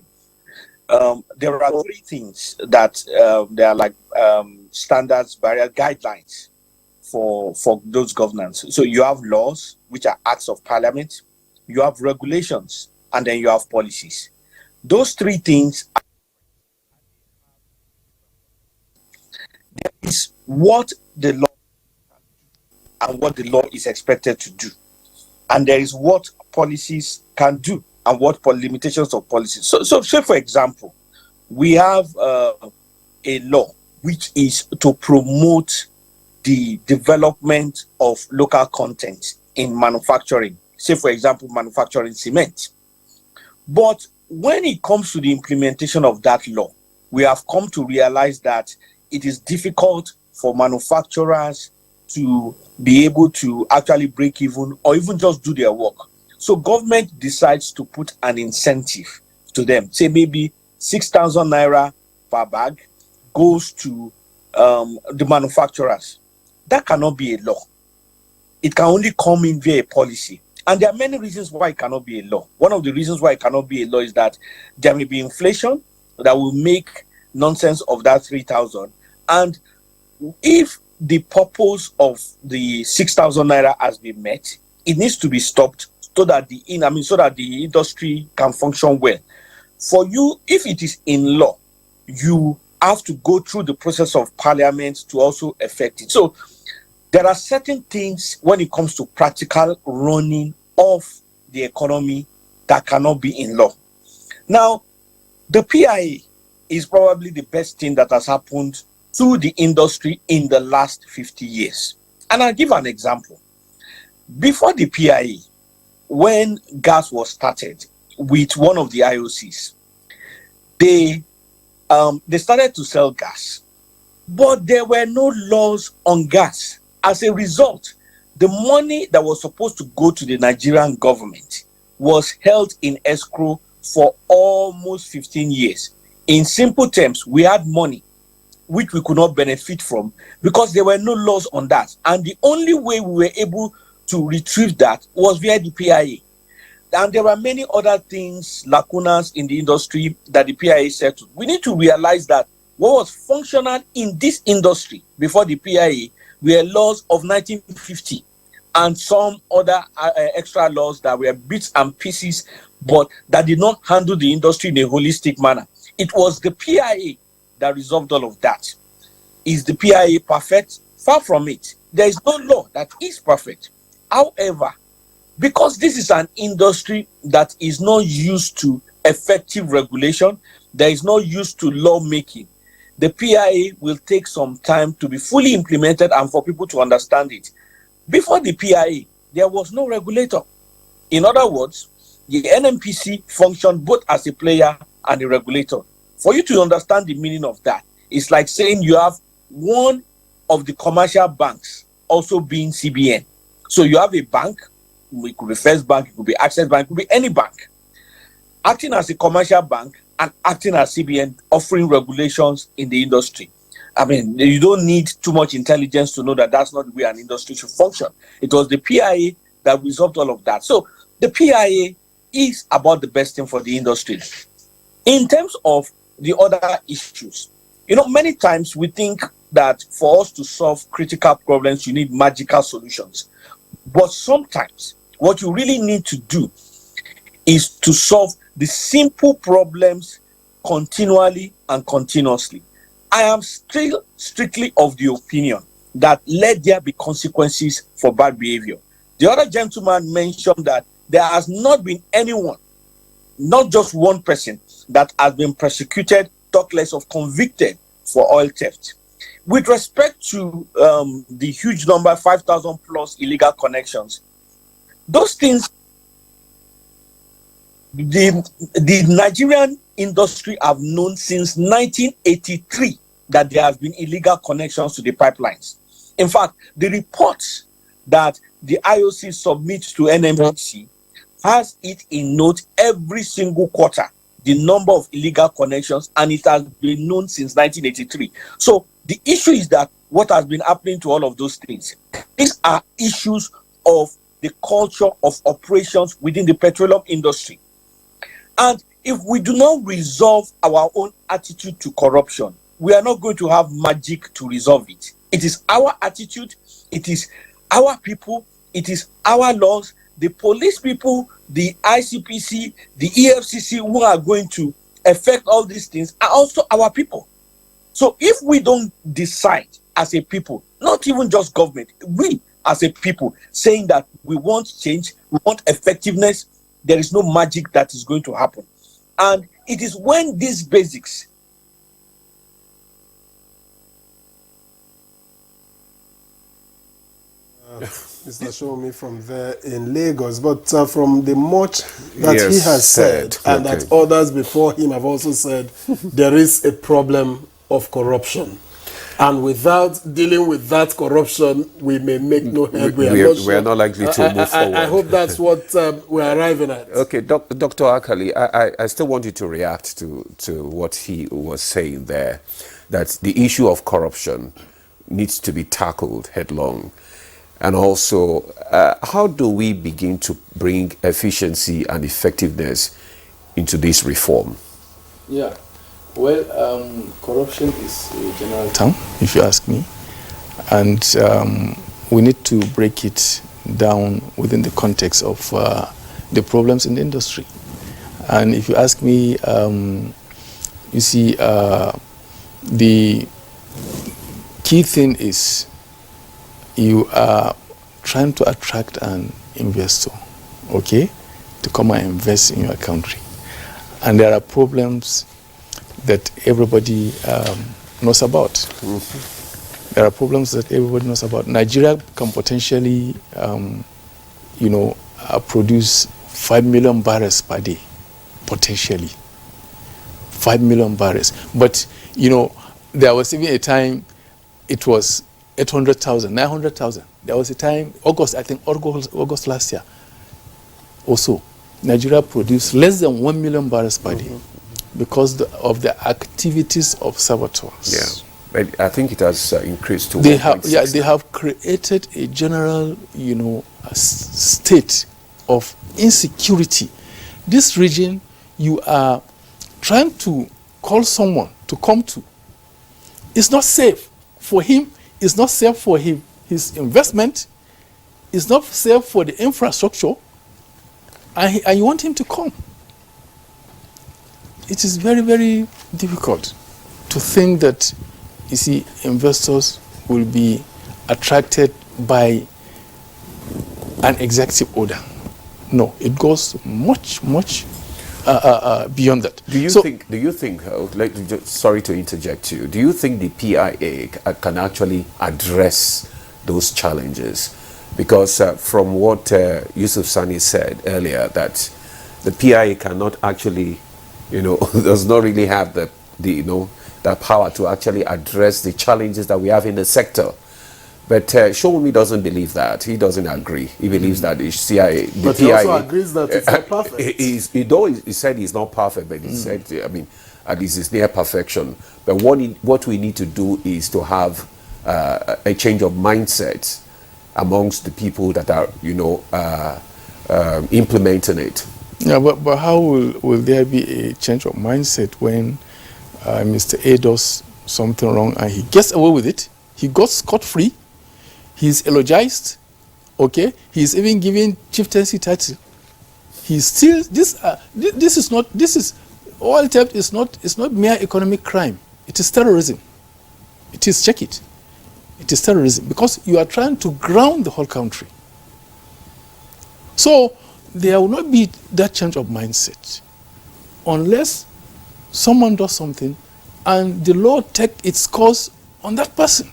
there are three things that they are like standards, barrier, guidelines for those governance. So you have laws, which are acts of parliament, you have regulations, and then you have policies. Those three things is what the law and what the law is expected to do, and there is what policies can do and what limitations of policies. So say for example, we have a law which is to promote the development of local content in manufacturing. Say for example, manufacturing cement. But when it comes to the implementation of that law, we have come to realize that it is difficult for manufacturers to be able to actually break even or even just do their work. So government decides to put an incentive to them, say maybe 6,000 naira per bag goes to the manufacturers. That cannot be a law. It can only come in via a policy. And there are many reasons why it cannot be a law. One of the reasons why it cannot be a law is that there may be inflation that will make nonsense of that 3,000. And if the purpose of the 6,000 naira has been met, it needs to be stopped so that the industry can function well. For you, if it is in law, you have to go through the process of parliament to also effect it. So there are certain things when it comes to practical running of the economy that cannot be in law. Now, the PIA is probably the best thing that has happened to the industry in the last 50 years. And I'll give an example. Before the PIA, when gas was started with one of the IOCs, they started to sell gas, but there were no laws on gas. As a result, the money that was supposed to go to the Nigerian government was held in escrow for almost 15 years. In simple terms, we had money which we could not benefit from because there were no laws on that. And the only way we were able to retrieve that was via the PIA. And there are many other things, lacunas in the industry that the PIA settled. We need to realize that what was functional in this industry before the PIA were laws of 1950 and some other extra laws that were bits and pieces, but that did not handle the industry in a holistic manner. It was the PIA that resolved all of that. Is the PIA perfect? Far from it. There is no law that is perfect. However, because this is an industry that is not used to effective regulation, there is no use to lawmaking, the PIA will take some time to be fully implemented and for people to understand it. Before the PIA, there was no regulator. In other words, the NMPC functioned both as a player and a regulator. For you to understand the meaning of that, it's like saying you have one of the commercial banks also being CBN. So you have a bank, it could be First Bank, it could be Access Bank, it could be any bank, acting as a commercial bank and acting as CBN, offering regulations in the industry. I mean, you don't need too much intelligence to know that that's not the way an industry should function. It was the PIA that resolved all of that. So the PIA is about the best thing for the industry. In terms of the other issues, many times we think that for us to solve critical problems, you need magical solutions. But sometimes what you really need to do is to solve the simple problems continually and continuously. I am still strictly of the opinion that let there be consequences for bad behavior. The other gentleman mentioned that there has not been anyone, not just one person, that has been prosecuted, talk less of convicted for oil theft. With respect to the huge number, 5,000 plus illegal connections, those things, the Nigerian industry have known since 1983 that there have been illegal connections to the pipelines. In fact, the reports that the IOC submits to NMC has it in note every single quarter, the number of illegal connections, and it has been known since 1983. So the issue is that what has been happening to all of those things, these are issues of the culture of operations within the petroleum industry. And if we do not resolve our own attitude to corruption, we are not going to have magic to resolve it. It is our attitude, it is our people, it is our laws, the police people, the ICPC, the EFCC who are going to affect all these things are also our people. So if we don't decide as a people, not even just government, we as a people saying that we want change, we want effectiveness, there is no magic that is going to happen. And it is when these basics Mr. Shomi from there in Lagos, but from the much that he has said and that others before him have also said, there is a problem of corruption. And without dealing with that corruption, we may make no headway. We are not likely to move forward. I hope that's what we're arriving at. Okay, Dr. Akali, I still want you to react to what he was saying there, that the issue of corruption needs to be tackled headlong. And also, how do we begin to bring efficiency and effectiveness into this reform? Yeah. Well, corruption is a general term, if you ask me, and we need to break it down within the context of the problems in the industry. And if you ask me, you see, the key thing is you are trying to attract an investor, okay, to come and invest in your country. And there are problems that everybody knows about. Mm-hmm. There are problems that everybody knows about. Nigeria can potentially, produce 5 million barrels per day, potentially. 5 million barrels. But, there was even a time it was 800,000, 900,000. There was a time, August last year, also, Nigeria produced less than 1 million barrels per day. Because of the activities of saboteurs. Yeah, but I think it has increased to they have created a general, a state of insecurity. This region, you are trying to call someone to come to. It's not safe for him. It's not safe for his investment. It's not safe for the infrastructure. And you want him to come. It is very, very difficult to think that, you see, investors will be attracted by an executive order. No, it goes much, much beyond that. Do you think, sorry to interject you, do you think the PIA can actually address those challenges? Because from what Yusuf Sani said earlier, that the PIA cannot actually does not really have the power to actually address the challenges that we have in the sector. But Showunmi doesn't believe that. He doesn't agree. He believes that the CIA... But he also agrees that it's not perfect. He said he's not perfect, but he said, at least it's near perfection. But what we need to do is to have a change of mindset amongst the people that are, implementing it. Yeah, but how will there be a change of mindset when Mr. A does something wrong and he gets away with it? He got scot-free. He's eulogized. Okay, he's even given chieftaincy title. He's still oil theft is not mere economic crime. It is terrorism. It is, check it. It is terrorism because you are trying to ground the whole country. So there will not be that change of mindset unless someone does something and the law takes its course on that person.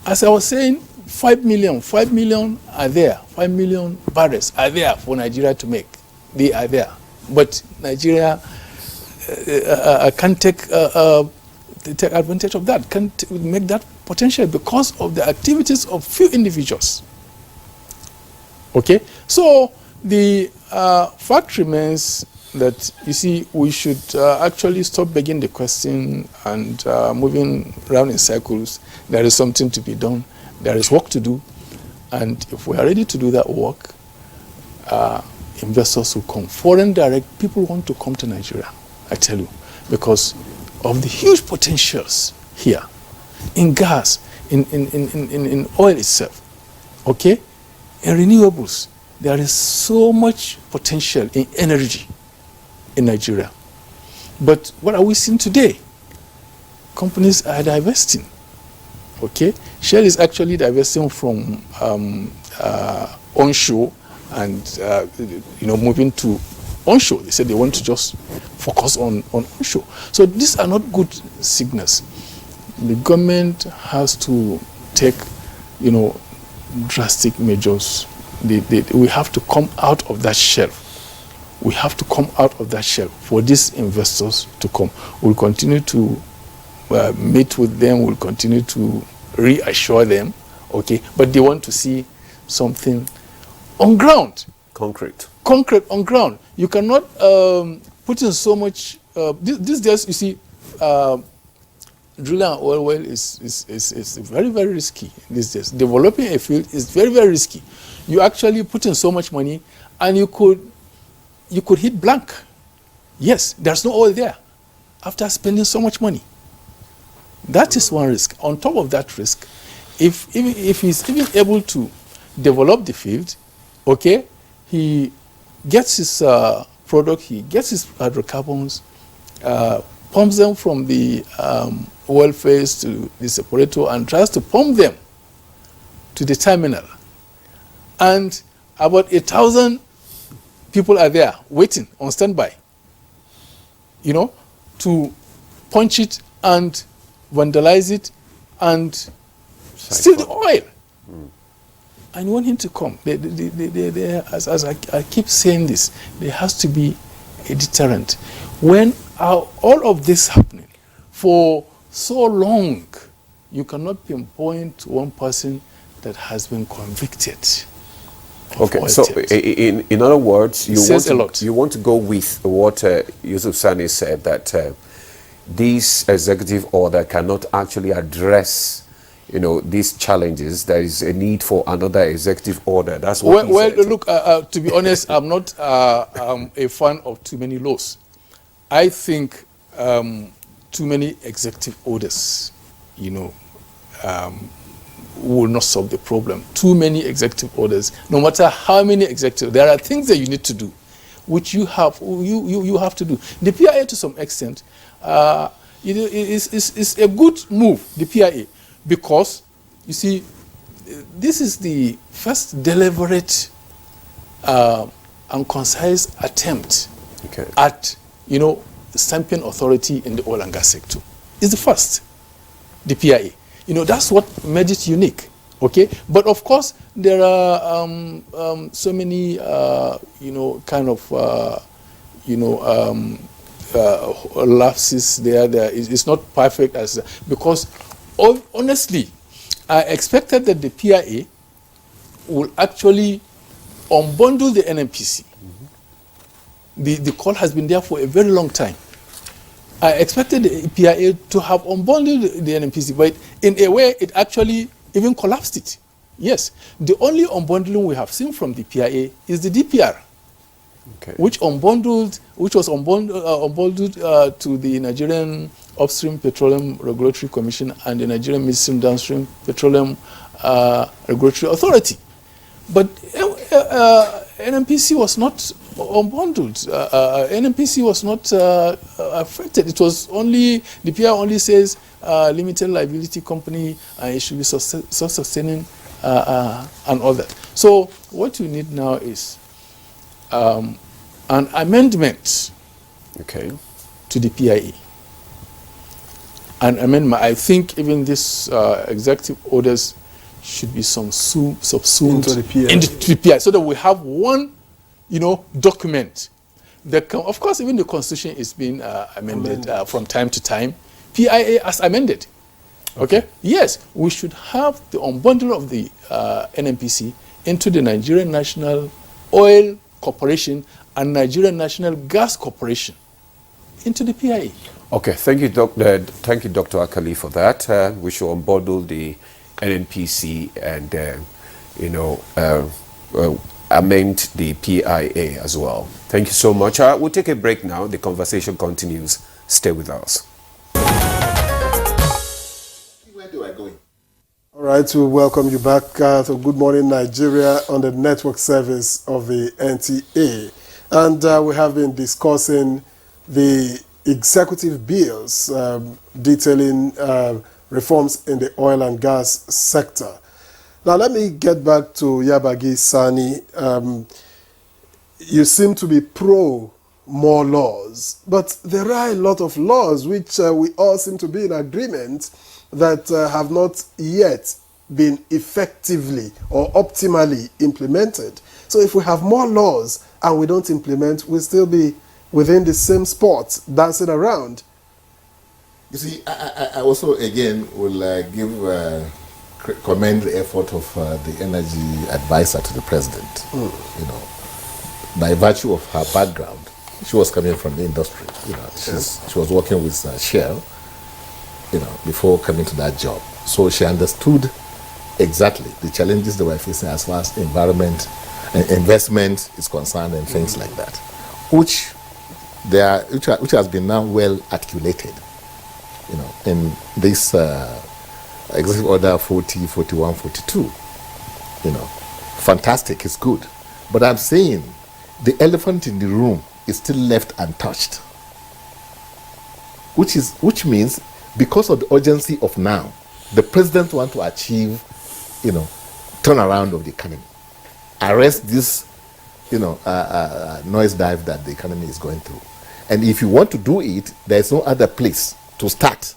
As I was saying, 5 million are there. 5 million barrels are there for Nigeria to make. They are there. But Nigeria can't take advantage of that, can't make that potential because of the activities of few individuals. Okay? So the fact remains that, you see, we should actually stop begging the question and moving around in circles. There is something to be done. There is work to do. And if we are ready to do that work, investors will come. Foreign direct people want to come to Nigeria, I tell you, because of the huge potentials here in gas, in oil itself, okay? In renewables. There is so much potential in energy in Nigeria. But what are we seeing today? Companies are divesting. Okay? Shell is actually divesting from onshore and moving to onshore. They said they want to just focus on onshore. So these are not good signals. The government has to take, drastic measures. We have to come out of that shell. We have to come out of that shell for these investors to come. We'll continue to meet with them. We'll continue to reassure them, okay? But they want to see something on ground. Concrete on ground. You cannot put in so much. These days, you see, drilling an oil well is very, very risky these days. Developing a field is very, very risky. You actually put in so much money, and you could hit blank. Yes, there's no oil there after spending so much money. That is one risk. On top of that risk, if he's even able to develop the field, okay, he gets his product, he gets his hydrocarbons, pumps them from the oil phase to the separator and tries to pump them to the terminal. And about 1,000 people are there waiting on standby, to punch it and vandalize it and steal the oil. And you want him to come. As I keep saying this, there has to be a deterrent. When all of this happening for so long, you cannot pinpoint one person that has been convicted. Okay, so in other words, you want to go with what Yusuf Sani said, that this executive order cannot actually address these challenges. There is a need for another executive order. That's what he said. Look, to be honest, I'm not a fan of too many laws. I think too many executive orders, will not solve the problem. Too many executive orders, no matter how many executive, there are things that you need to do, which you have to do. The PIA, to some extent, is a good move, the PIA, because, you see, this is the first deliberate and concise attempt at, stamping authority in the oil and gas sector. It's the first, the PIA. That's what made it unique, okay? But of course, there are so many, lapses there. It's not perfect because honestly, I expected that the PIA will actually unbundle the NNPC. The call has been there for a very long time. I expected the PIA to have unbundled the NNPC, but in a way, it actually even collapsed it. Yes, the only unbundling we have seen from the PIA is the DPR, which was unbundled to the Nigerian Upstream Petroleum Regulatory Commission and the Nigerian Midstream Downstream Petroleum Regulatory Authority. But NNPC was not unbundled. NNPC was not affected. It was only, the PIA only says limited liability company, and it should be self-sustaining and all that. So what you need now is an amendment to the PIA. an amendment. I think even this executive orders should be subsumed Into the PIA. into the PIA, so that we have one, document. Of course, even the Constitution is being amended from time to time. PIA as amended. Okay? Yes, we should have the unbundling of the NNPC into the Nigerian National Oil Corporation and Nigerian National Gas Corporation into the PIA. Okay, thank you, Dr. Akali, for that. We should unbundle the NNPC and, amend the PIA as well. Thank you so much. We'll take a break now. The conversation continues. Stay with us. Where do I go? All right, we welcome you back to Good Morning Nigeria on the network service of the NTA. And we have been discussing the executive bills detailing reforms in the oil and gas sector. Now, let me get back to Yabagi Sani. You seem to be pro more laws, but there are a lot of laws which we all seem to be in agreement that have not yet been effectively or optimally implemented. So if we have more laws and we don't implement, we'll still be within the same spot, dancing around. You see, I also, again, will commend the effort of the energy advisor to the president. By virtue of her background, she was coming from the industry. She was working with Shell, before coming to that job. So she understood exactly the challenges they were facing as far as environment and investment is concerned and things like that, which has been now well articulated, in this Executive Order 40, 41, 42. Fantastic, it's good. But I'm saying the elephant in the room is still left untouched, which means because of the urgency of now, the president wants to achieve, turnaround of the economy, arrest this, noise dive that the economy is going through. And if you want to do it, there is no other place to start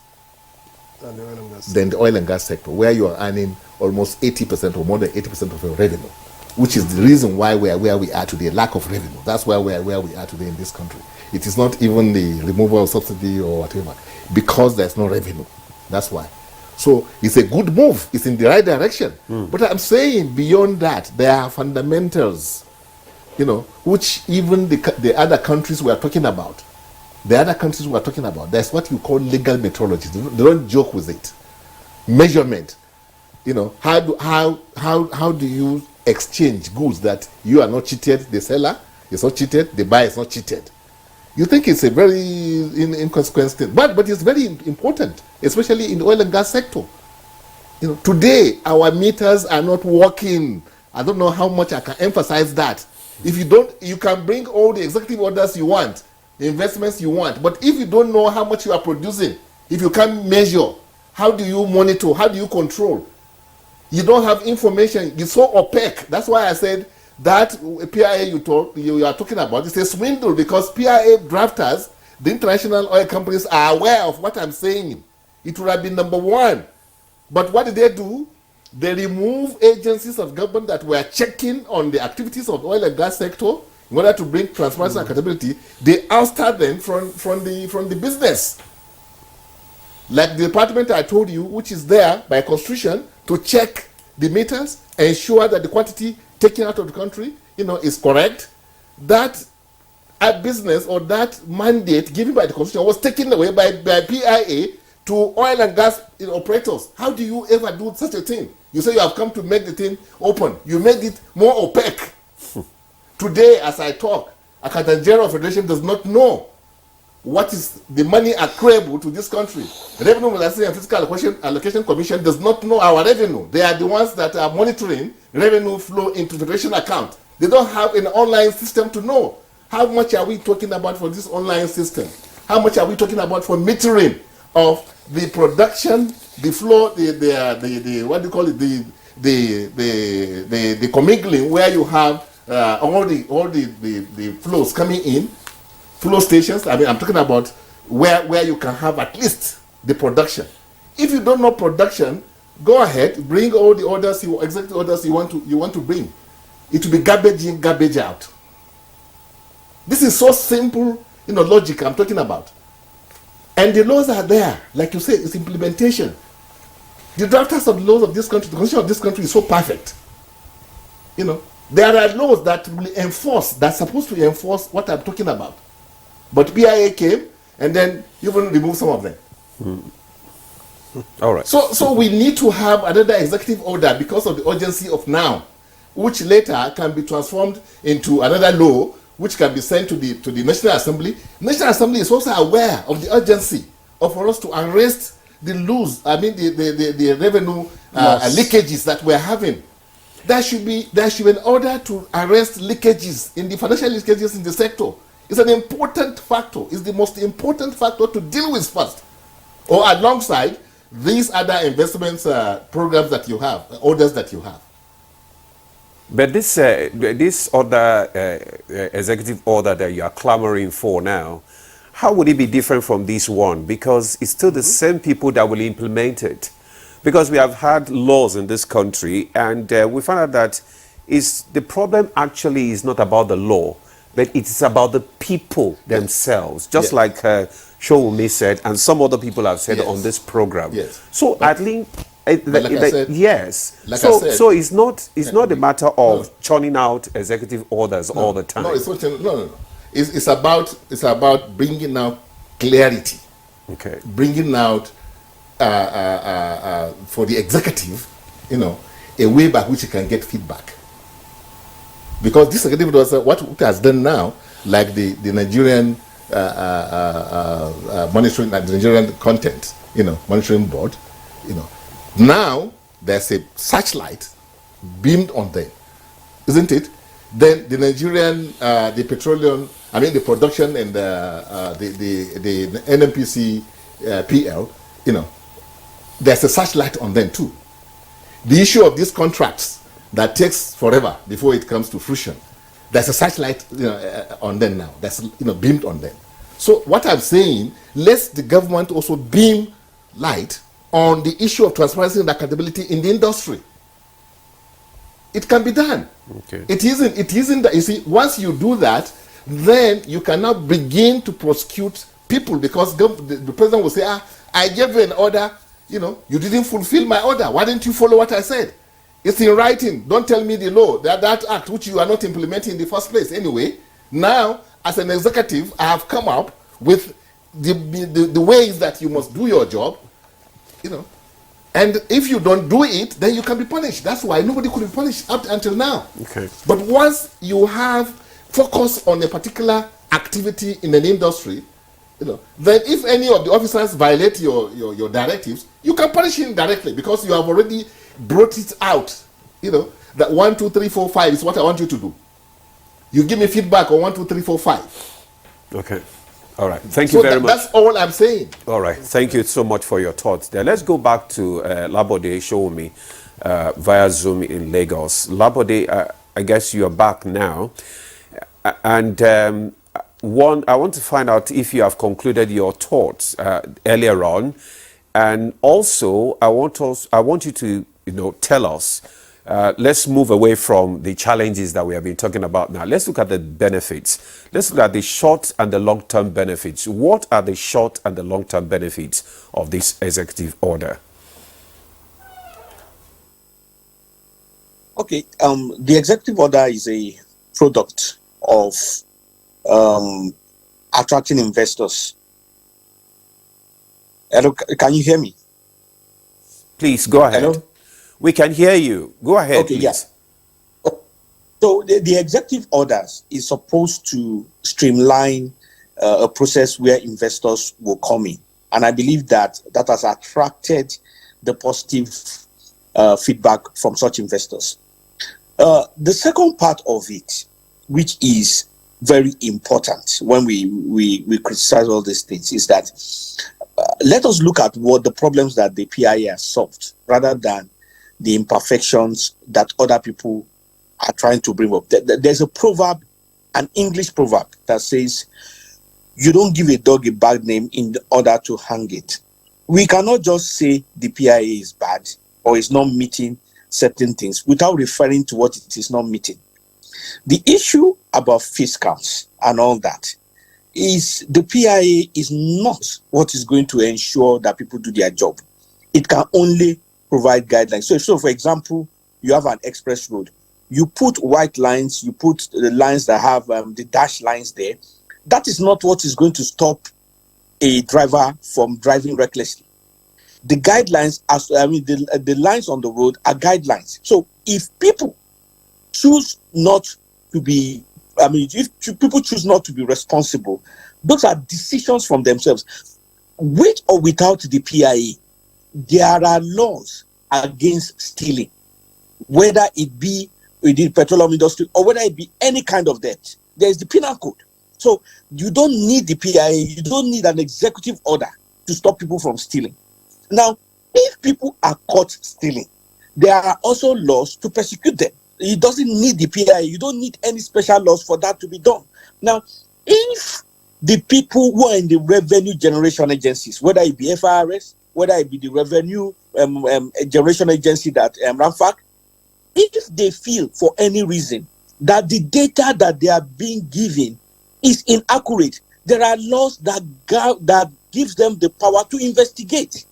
than the oil and gas sector, where you are earning almost 80% or more than 80% of your revenue, which is the reason why we are where we are today, lack of revenue. That's why we are where we are today in this country. It is not even the removal of subsidy or whatever, because there's no revenue. That's why. So it's a good move. It's in the right direction. But I'm saying beyond that, there are fundamentals, which even the other countries we are talking about, there's what you call legal metrology. They don't joke with it. Measurement. How do you exchange goods that you are not cheated, the seller is not cheated, the buyer is not cheated? You think it's a very inconsequential thing, but it's very important, especially in the oil and gas sector. Today our meters are not working. I don't know how much I can emphasize that. If you don't, you can bring all the executive orders you want, the investments you want, but if you don't know how much you are producing, if you can't measure, how do you monitor? How do you control? You don't have information. It's so opaque. That's why I said that PIA you are talking about is a swindle, because PIA drafters, the international oil companies, are aware of what I'm saying. It would have been number one. But what did they do? They remove agencies of government that were checking on the activities of the oil and gas sector in order to bring transparency and accountability. They ousted them from the business. Like the department I told you, which is there by constitution to check the meters, ensure that the quantity taken out of the country, is correct. That business or that mandate given by the constitution was taken away by PIA to oil and gas operators. How do you ever do such a thing? You say you have come to make the thing open. You made it more opaque. Today, as I talk, Accountant General Federation does not know what is the money accruable to this country. Revenue Mobilization and Fiscal Allocation Commission does not know our revenue. They are the ones that are monitoring revenue flow into the federation account. They don't have an online system to know. How much are we talking about for this online system? How much are we talking about for metering of the production, the flow, the what do you call it, the commingling, where you have all the flows coming in, flow stations. I mean, I'm talking about where you can have at least the production. If you don't know production, go ahead, bring all the orders, executive orders you want to bring. It will be garbage in, garbage out. This is so simple, logic I'm talking about. And the laws are there. Like you say, it's implementation. The drafters of the laws of this country, the constitution of this country is so perfect. There are laws that will enforce, that's supposed to enforce what I'm talking about. But BIA came and then even removed some of them. All right. So we need to have another executive order because of the urgency of now, which later can be transformed into another law, which can be sent to the National Assembly. National Assembly is also aware of the urgency for us to arrest the the revenue leakages that we're having. There should be an order to arrest leakages in the financial leakages in the sector. It's an important factor. It's the most important factor to deal with first, or alongside these other investments programs that you have, orders that you have. But this other executive order that you are clamoring for now, how would it be different from this one? Because it's still the same people that will implement it. Because we have had laws in this country, and we found out that the problem actually is not about the law, but it is about the people themselves. Just like Showumi said, and some other people have said on this program. Yes. So I think, yes. Like I said, so it's not a matter of churning out executive orders all the time. No, it's not. No. It's about bringing out clarity. Okay. Bringing out for the executive, a way by which you can get feedback. Because this executive does what it has done now, like the Nigerian monitoring, the Nigerian content, monitoring board, Now there's a searchlight beamed on them, isn't it? Then the Nigerian, the petroleum, the production and the NNPC PL, there's a searchlight on them too. The issue of these contracts that takes forever before it comes to fruition, there's a searchlight on them now. That's beamed on them. So what I'm saying, let the government also beam light on the issue of transparency and accountability in the industry. It can be done. Okay. It isn't that, you see, once you do that, then you cannot begin to prosecute people, because the president will say, I gave you an order, you didn't fulfill my order. Why didn't you follow what I said? It's in writing. Don't tell me the law, that act which you are not implementing in the first place. Anyway, now, as an executive, I have come up with the ways that you must do your job, And if you don't do it, then you can be punished. That's why nobody could be punished up until now. Okay. But once you have focus on a particular activity in an industry, then if any of the officers violate your directives, you can punish him directly, because you have already brought it out. That 1, 2, 3, 4, 5 is what I want you to do. You give me feedback on 1, 2, 3, 4, 5. Okay. All right. Thank you very much. That's all I'm saying. All right. Thank you so much for your thoughts there. Let's go back to Labode Showumi via Zoom in Lagos. Labode, I guess you're back now. And I want to find out if you have concluded your thoughts earlier on. And also, I want you to, tell us, let's move away from the challenges that we have been talking about now. Let's look at the benefits. Let's look at the short and the long-term benefits. What are the short and the long-term benefits of this executive order? Okay, the executive order is a product of attracting investors. Hello, can you hear me? Please, go ahead. Hello? We can hear you. Go ahead, okay, please. Yes. So the executive orders is supposed to streamline a process where investors will come in. And I believe that has attracted the positive feedback from such investors. The second part of it, which is very important when we criticize all these things, is that let us look at what the problems that the PIA has solved, rather than the imperfections that other people are trying to bring up. There's a proverb, an English proverb, that says, you don't give a dog a bad name in order to hang it. we cannot just say the PIA is bad or is not meeting certain things without referring to what it is not meeting. The issue about fiscals and all that is the PIA is not what is going to ensure that people do their job. It can only provide guidelines. So for example, you have an express road. You put white lines, you put the lines that have the dash lines there. That is not what is going to stop a driver from driving recklessly. The guidelines, the lines on the road are guidelines. So if people choose not to be, if people choose not to be responsible, those are decisions from themselves. With or without the PIA, there are laws against stealing, whether it be within the petroleum industry or whether it be any kind of debt. There is the penal code. So you don't need the PIA, you don't need an executive order to stop people from stealing. Now, if people are caught stealing, there are also laws to persecute them. It doesn't need the PIA. You don't need any special laws for that to be done. Now, if the people who are in the revenue generation agencies, whether it be FRS, whether it be the revenue generation agency that RAMFAC, if they feel for any reason that the data that they are being given is inaccurate, there are laws that gives them the power to investigate.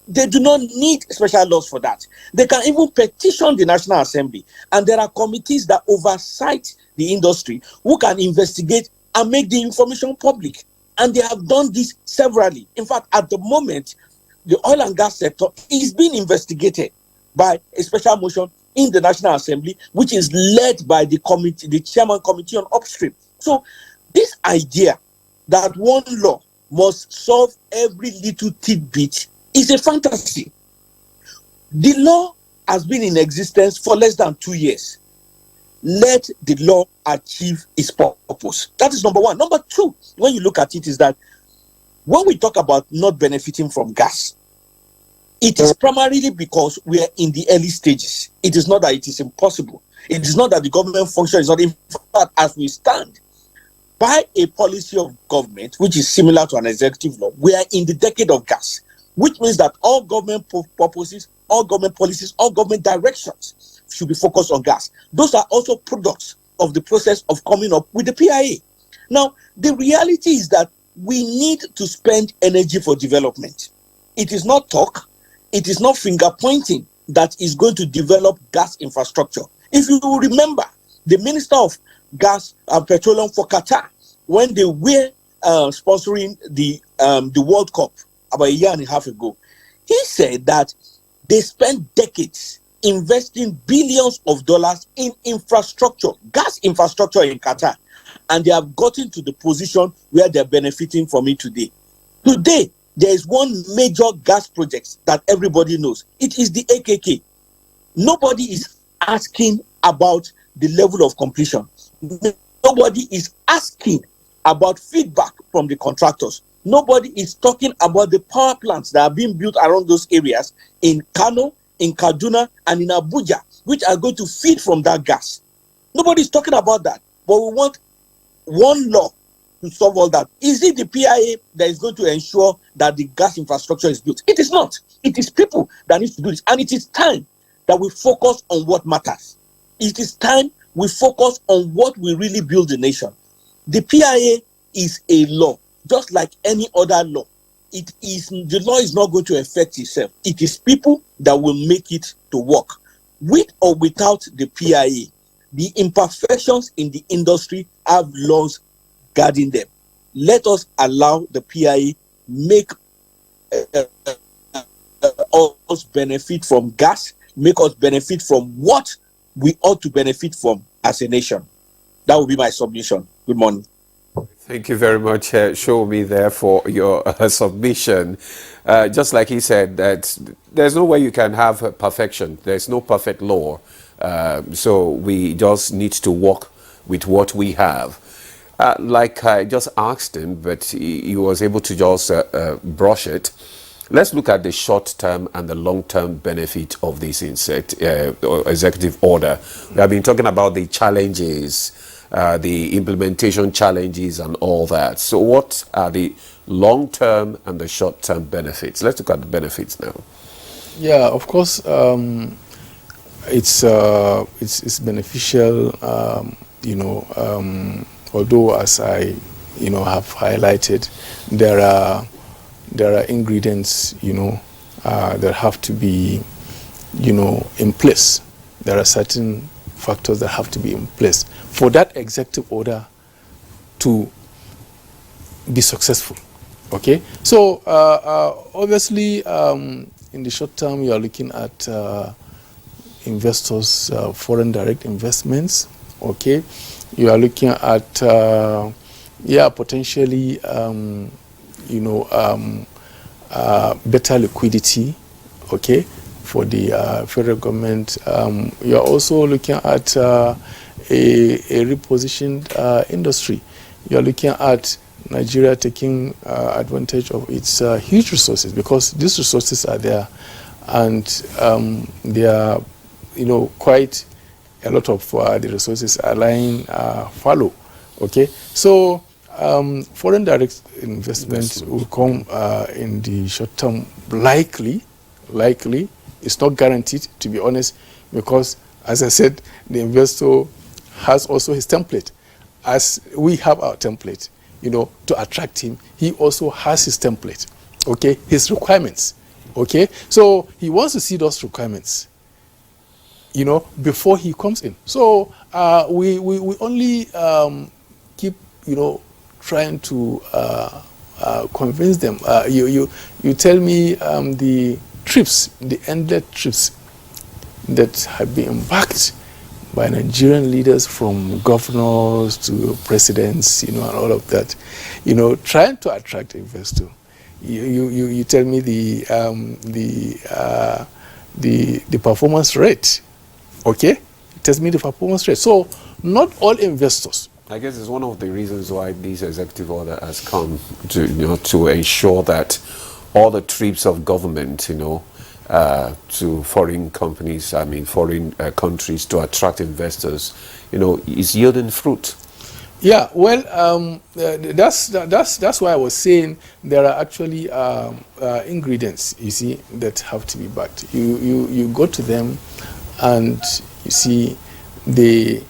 They do not need special laws for that. They can even petition the National Assembly, and there are committees that oversight the industry who can investigate and make the information public. And they have done this severally. In fact, at the moment, the oil and gas sector is being investigated by a special motion in the National Assembly, which is led by the committee, the Chairman Committee on Upstream. So this idea that one law must solve every little tidbit is a fantasy. The law has been in existence for less than 2 years. Let the law achieve its purpose. That is number one. Number two, when you look at it, is that when we talk about not benefiting from gas, it is primarily because we are in the early stages. It is not that it is impossible. It is not that the government function is not. In fact, as we stand, by a policy of government, which is similar to an executive law, we are in the decade of gas, which means that all government purposes, all government policies, all government directions should be focused on gas. Those are also products of the process of coming up with the PIA. Now, the reality is that we need to spend energy for development. It is not talk, it is not finger pointing that is going to develop gas infrastructure. If you remember, the Minister of Gas and Petroleum for Qatar, when they were sponsoring the World Cup about a year and a half ago, he said that they spent decades investing billions of dollars in infrastructure, gas infrastructure in Qatar, and they have gotten to the position where they're benefiting from it today. Today, there is one major gas project that everybody knows. It is the AKK. Nobody is asking about the level of completion. Nobody is asking about feedback from the contractors. Nobody is talking about the power plants that are being built around those areas in Kano, in Kaduna, and in Abuja, which are going to feed from that gas. Nobody is talking about that. But we want one law to solve all that. Is it the PIA that is going to ensure that the gas infrastructure is built? It is not. It is people that need to do this. And it is time that we focus on what matters. It is time we focus on what will really build the nation. The PIA is a law, just like any other law. The law is not going to affect itself. It is people that will make it to work. With or without the PIA, the imperfections in the industry have laws guarding them. Let us allow the PIA make us benefit from gas, make us benefit from what we ought to benefit from as a nation. That will be my submission. Good morning. Thank you very much, Show Me, there for your submission. Just like he said, that there's no way you can have perfection. There's no perfect law. So we just need to work with what we have. Like I just asked him, but he was able to just brush it. Let's look at the short-term and the long-term benefit of this executive order. We have been talking about the challenges the implementation challenges and all that. So what are the long-term and the short-term benefits? Let's look at the benefits now. Yeah, of course, it's beneficial, although as I, have highlighted, there are ingredients, that have to be, in place. There are certain factors that have to be in place for that executive order to be successful. Okay, so obviously, in the short term, you are looking at investors, foreign direct investments. Okay, you are looking at potentially better liquidity. Okay, for the federal government. You are also looking at a repositioned industry. You are looking at Nigeria taking advantage of its huge resources, because these resources are there, and they are, quite a lot of the resources are lying fallow. Okay, so foreign direct investment will come in the short term. Likely, it's not guaranteed, to be honest, because, as I said, the investor has also his template. As we have our template, to attract him, he also has his template, okay, his requirements, okay? So he wants to see those requirements, before he comes in. So we only keep, trying to convince them. You tell me the trips, the endless trips that have been embarked by Nigerian leaders, from governors to presidents, and all of that, trying to attract investors. You tell me the performance rate, okay? It tells me the performance rate. So not all investors. I guess it's one of the reasons why this executive order has come to, to ensure that all the trips of government, to foreign companies, foreign countries, to attract investors, is yielding fruit. Yeah, well, that's why I was saying there are actually ingredients, you see, that have to be backed. You go to them, and you see, they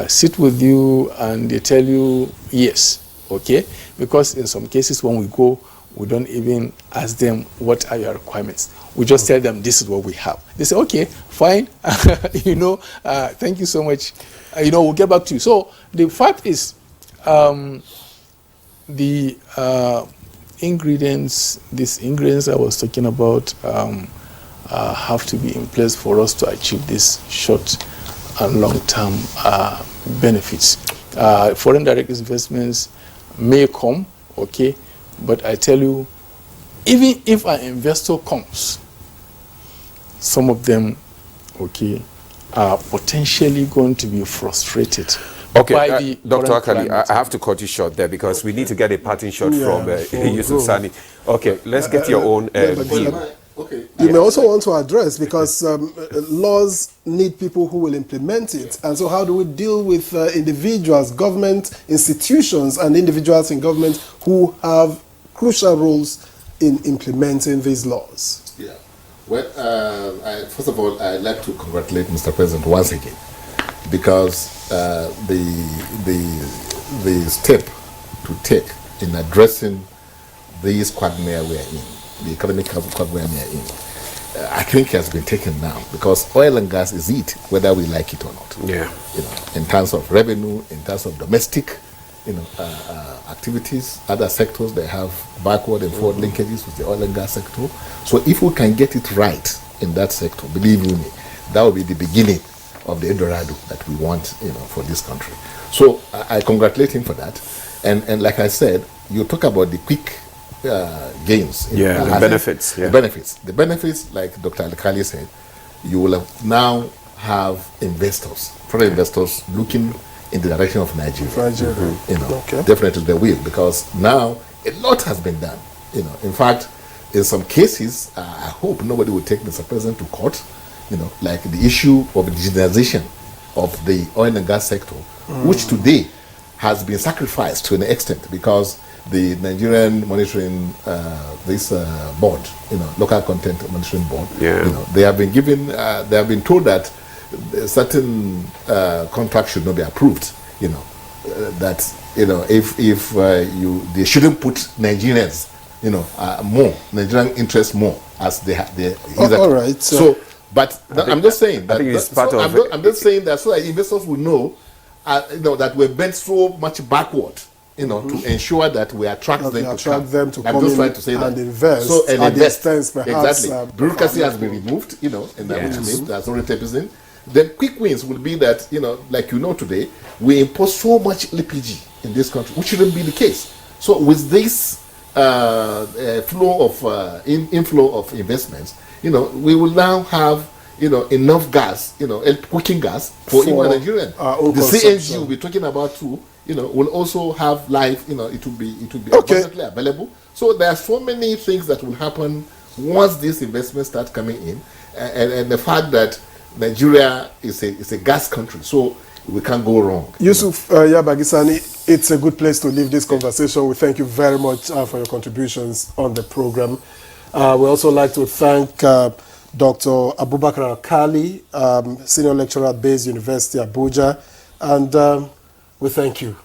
sit with you and they tell you yes, okay? Because in some cases when we go, we don't even ask them what are your requirements. We just tell them this is what we have. They say, okay, fine, thank you so much. We'll get back to you. So the fact is, the ingredients, these ingredients I was talking about, have to be in place for us to achieve this short and long-term benefits. Foreign direct investments may come, okay, but I tell you, even if an investor comes, some of them, okay, are potentially going to be frustrated. Okay, Dr. Akali, I have to cut you short there, because we need to get a parting shot from Yusuf Sani. Okay, let's get your own view. Okay. You may also want to address, because laws need people who will implement it. And so how do we deal with individuals, government institutions, and individuals in government who have crucial roles in implementing these laws? Yeah. Well, first of all, I'd like to congratulate Mr. President once again, because the step to take in addressing this quagmire we are in, the economic quagmire we are in, I think has been taken now, because oil and gas is it, whether we like it or not. Yeah. In terms of revenue, in terms of domestic, activities, other sectors, they have backward and forward linkages with the oil and gas sector. So if we can get it right in that sector, believe you me, that will be the beginning of the Eldorado that we want, for this country. So I congratulate him for that. And like I said, you talk about the quick gains. The benefits. Yeah. The benefits, like Dr. Alkali said, you will now have investors, foreign investors, looking in the direction of Nigeria. Okay. Definitely they will, because now a lot has been done. In fact, in some cases, I hope nobody will take Mr. President to court. Like the issue of digitization of the oil and gas sector which today has been sacrificed to an extent because the Nigerian monitoring board, local content monitoring board, they have been given, they have been told that certain contracts should not be approved. That if they shouldn't put Nigerians, more Nigerian interests more as all right. But I'm just saying that. I'm just saying that so that investors will know, that we're bent so much backward, to ensure that we attract them to come. I'm just trying to say that. And invest. So and invest. Perhaps, exactly. Bureaucracy has been removed, and that which means that's already represented. Then quick wins will be that, like today, we import so much LPG in this country, which shouldn't be the case. So with this inflow of investments, we will now have enough gas, cooking gas for even Nigerian. The CNG we'll be talking about too, will also have live, it will be abundantly available. So there are so many things that will happen once these investments start coming in, and the fact that Nigeria is a gas country, so we can't go wrong. Yusuf Yabagisani, it's a good place to leave this conversation. We thank you very much for your contributions on the program. We also like to thank Dr. Abubakar Alkali, Senior Lecturer at Bayes University, Abuja, and we thank you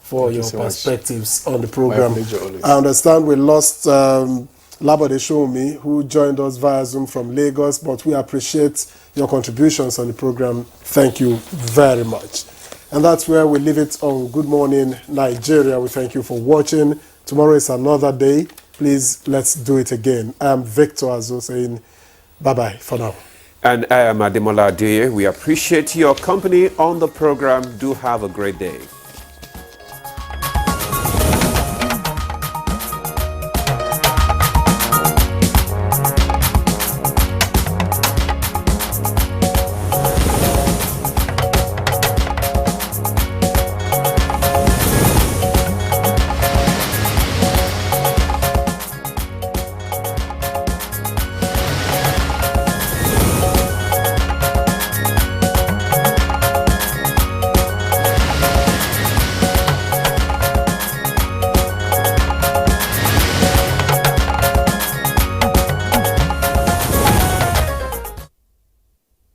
for your perspectives on the program. I understand we lost Labode Shomi, who joined us via Zoom from Lagos, but we appreciate your contributions on the program. Thank you very much. And that's where we leave it on Good Morning Nigeria. We thank you for watching. Tomorrow is another day. Please, let's do it again. I am Victor Azo saying bye-bye for now. And I am Ademola Adeye. We appreciate your company on the program. Do have a great day.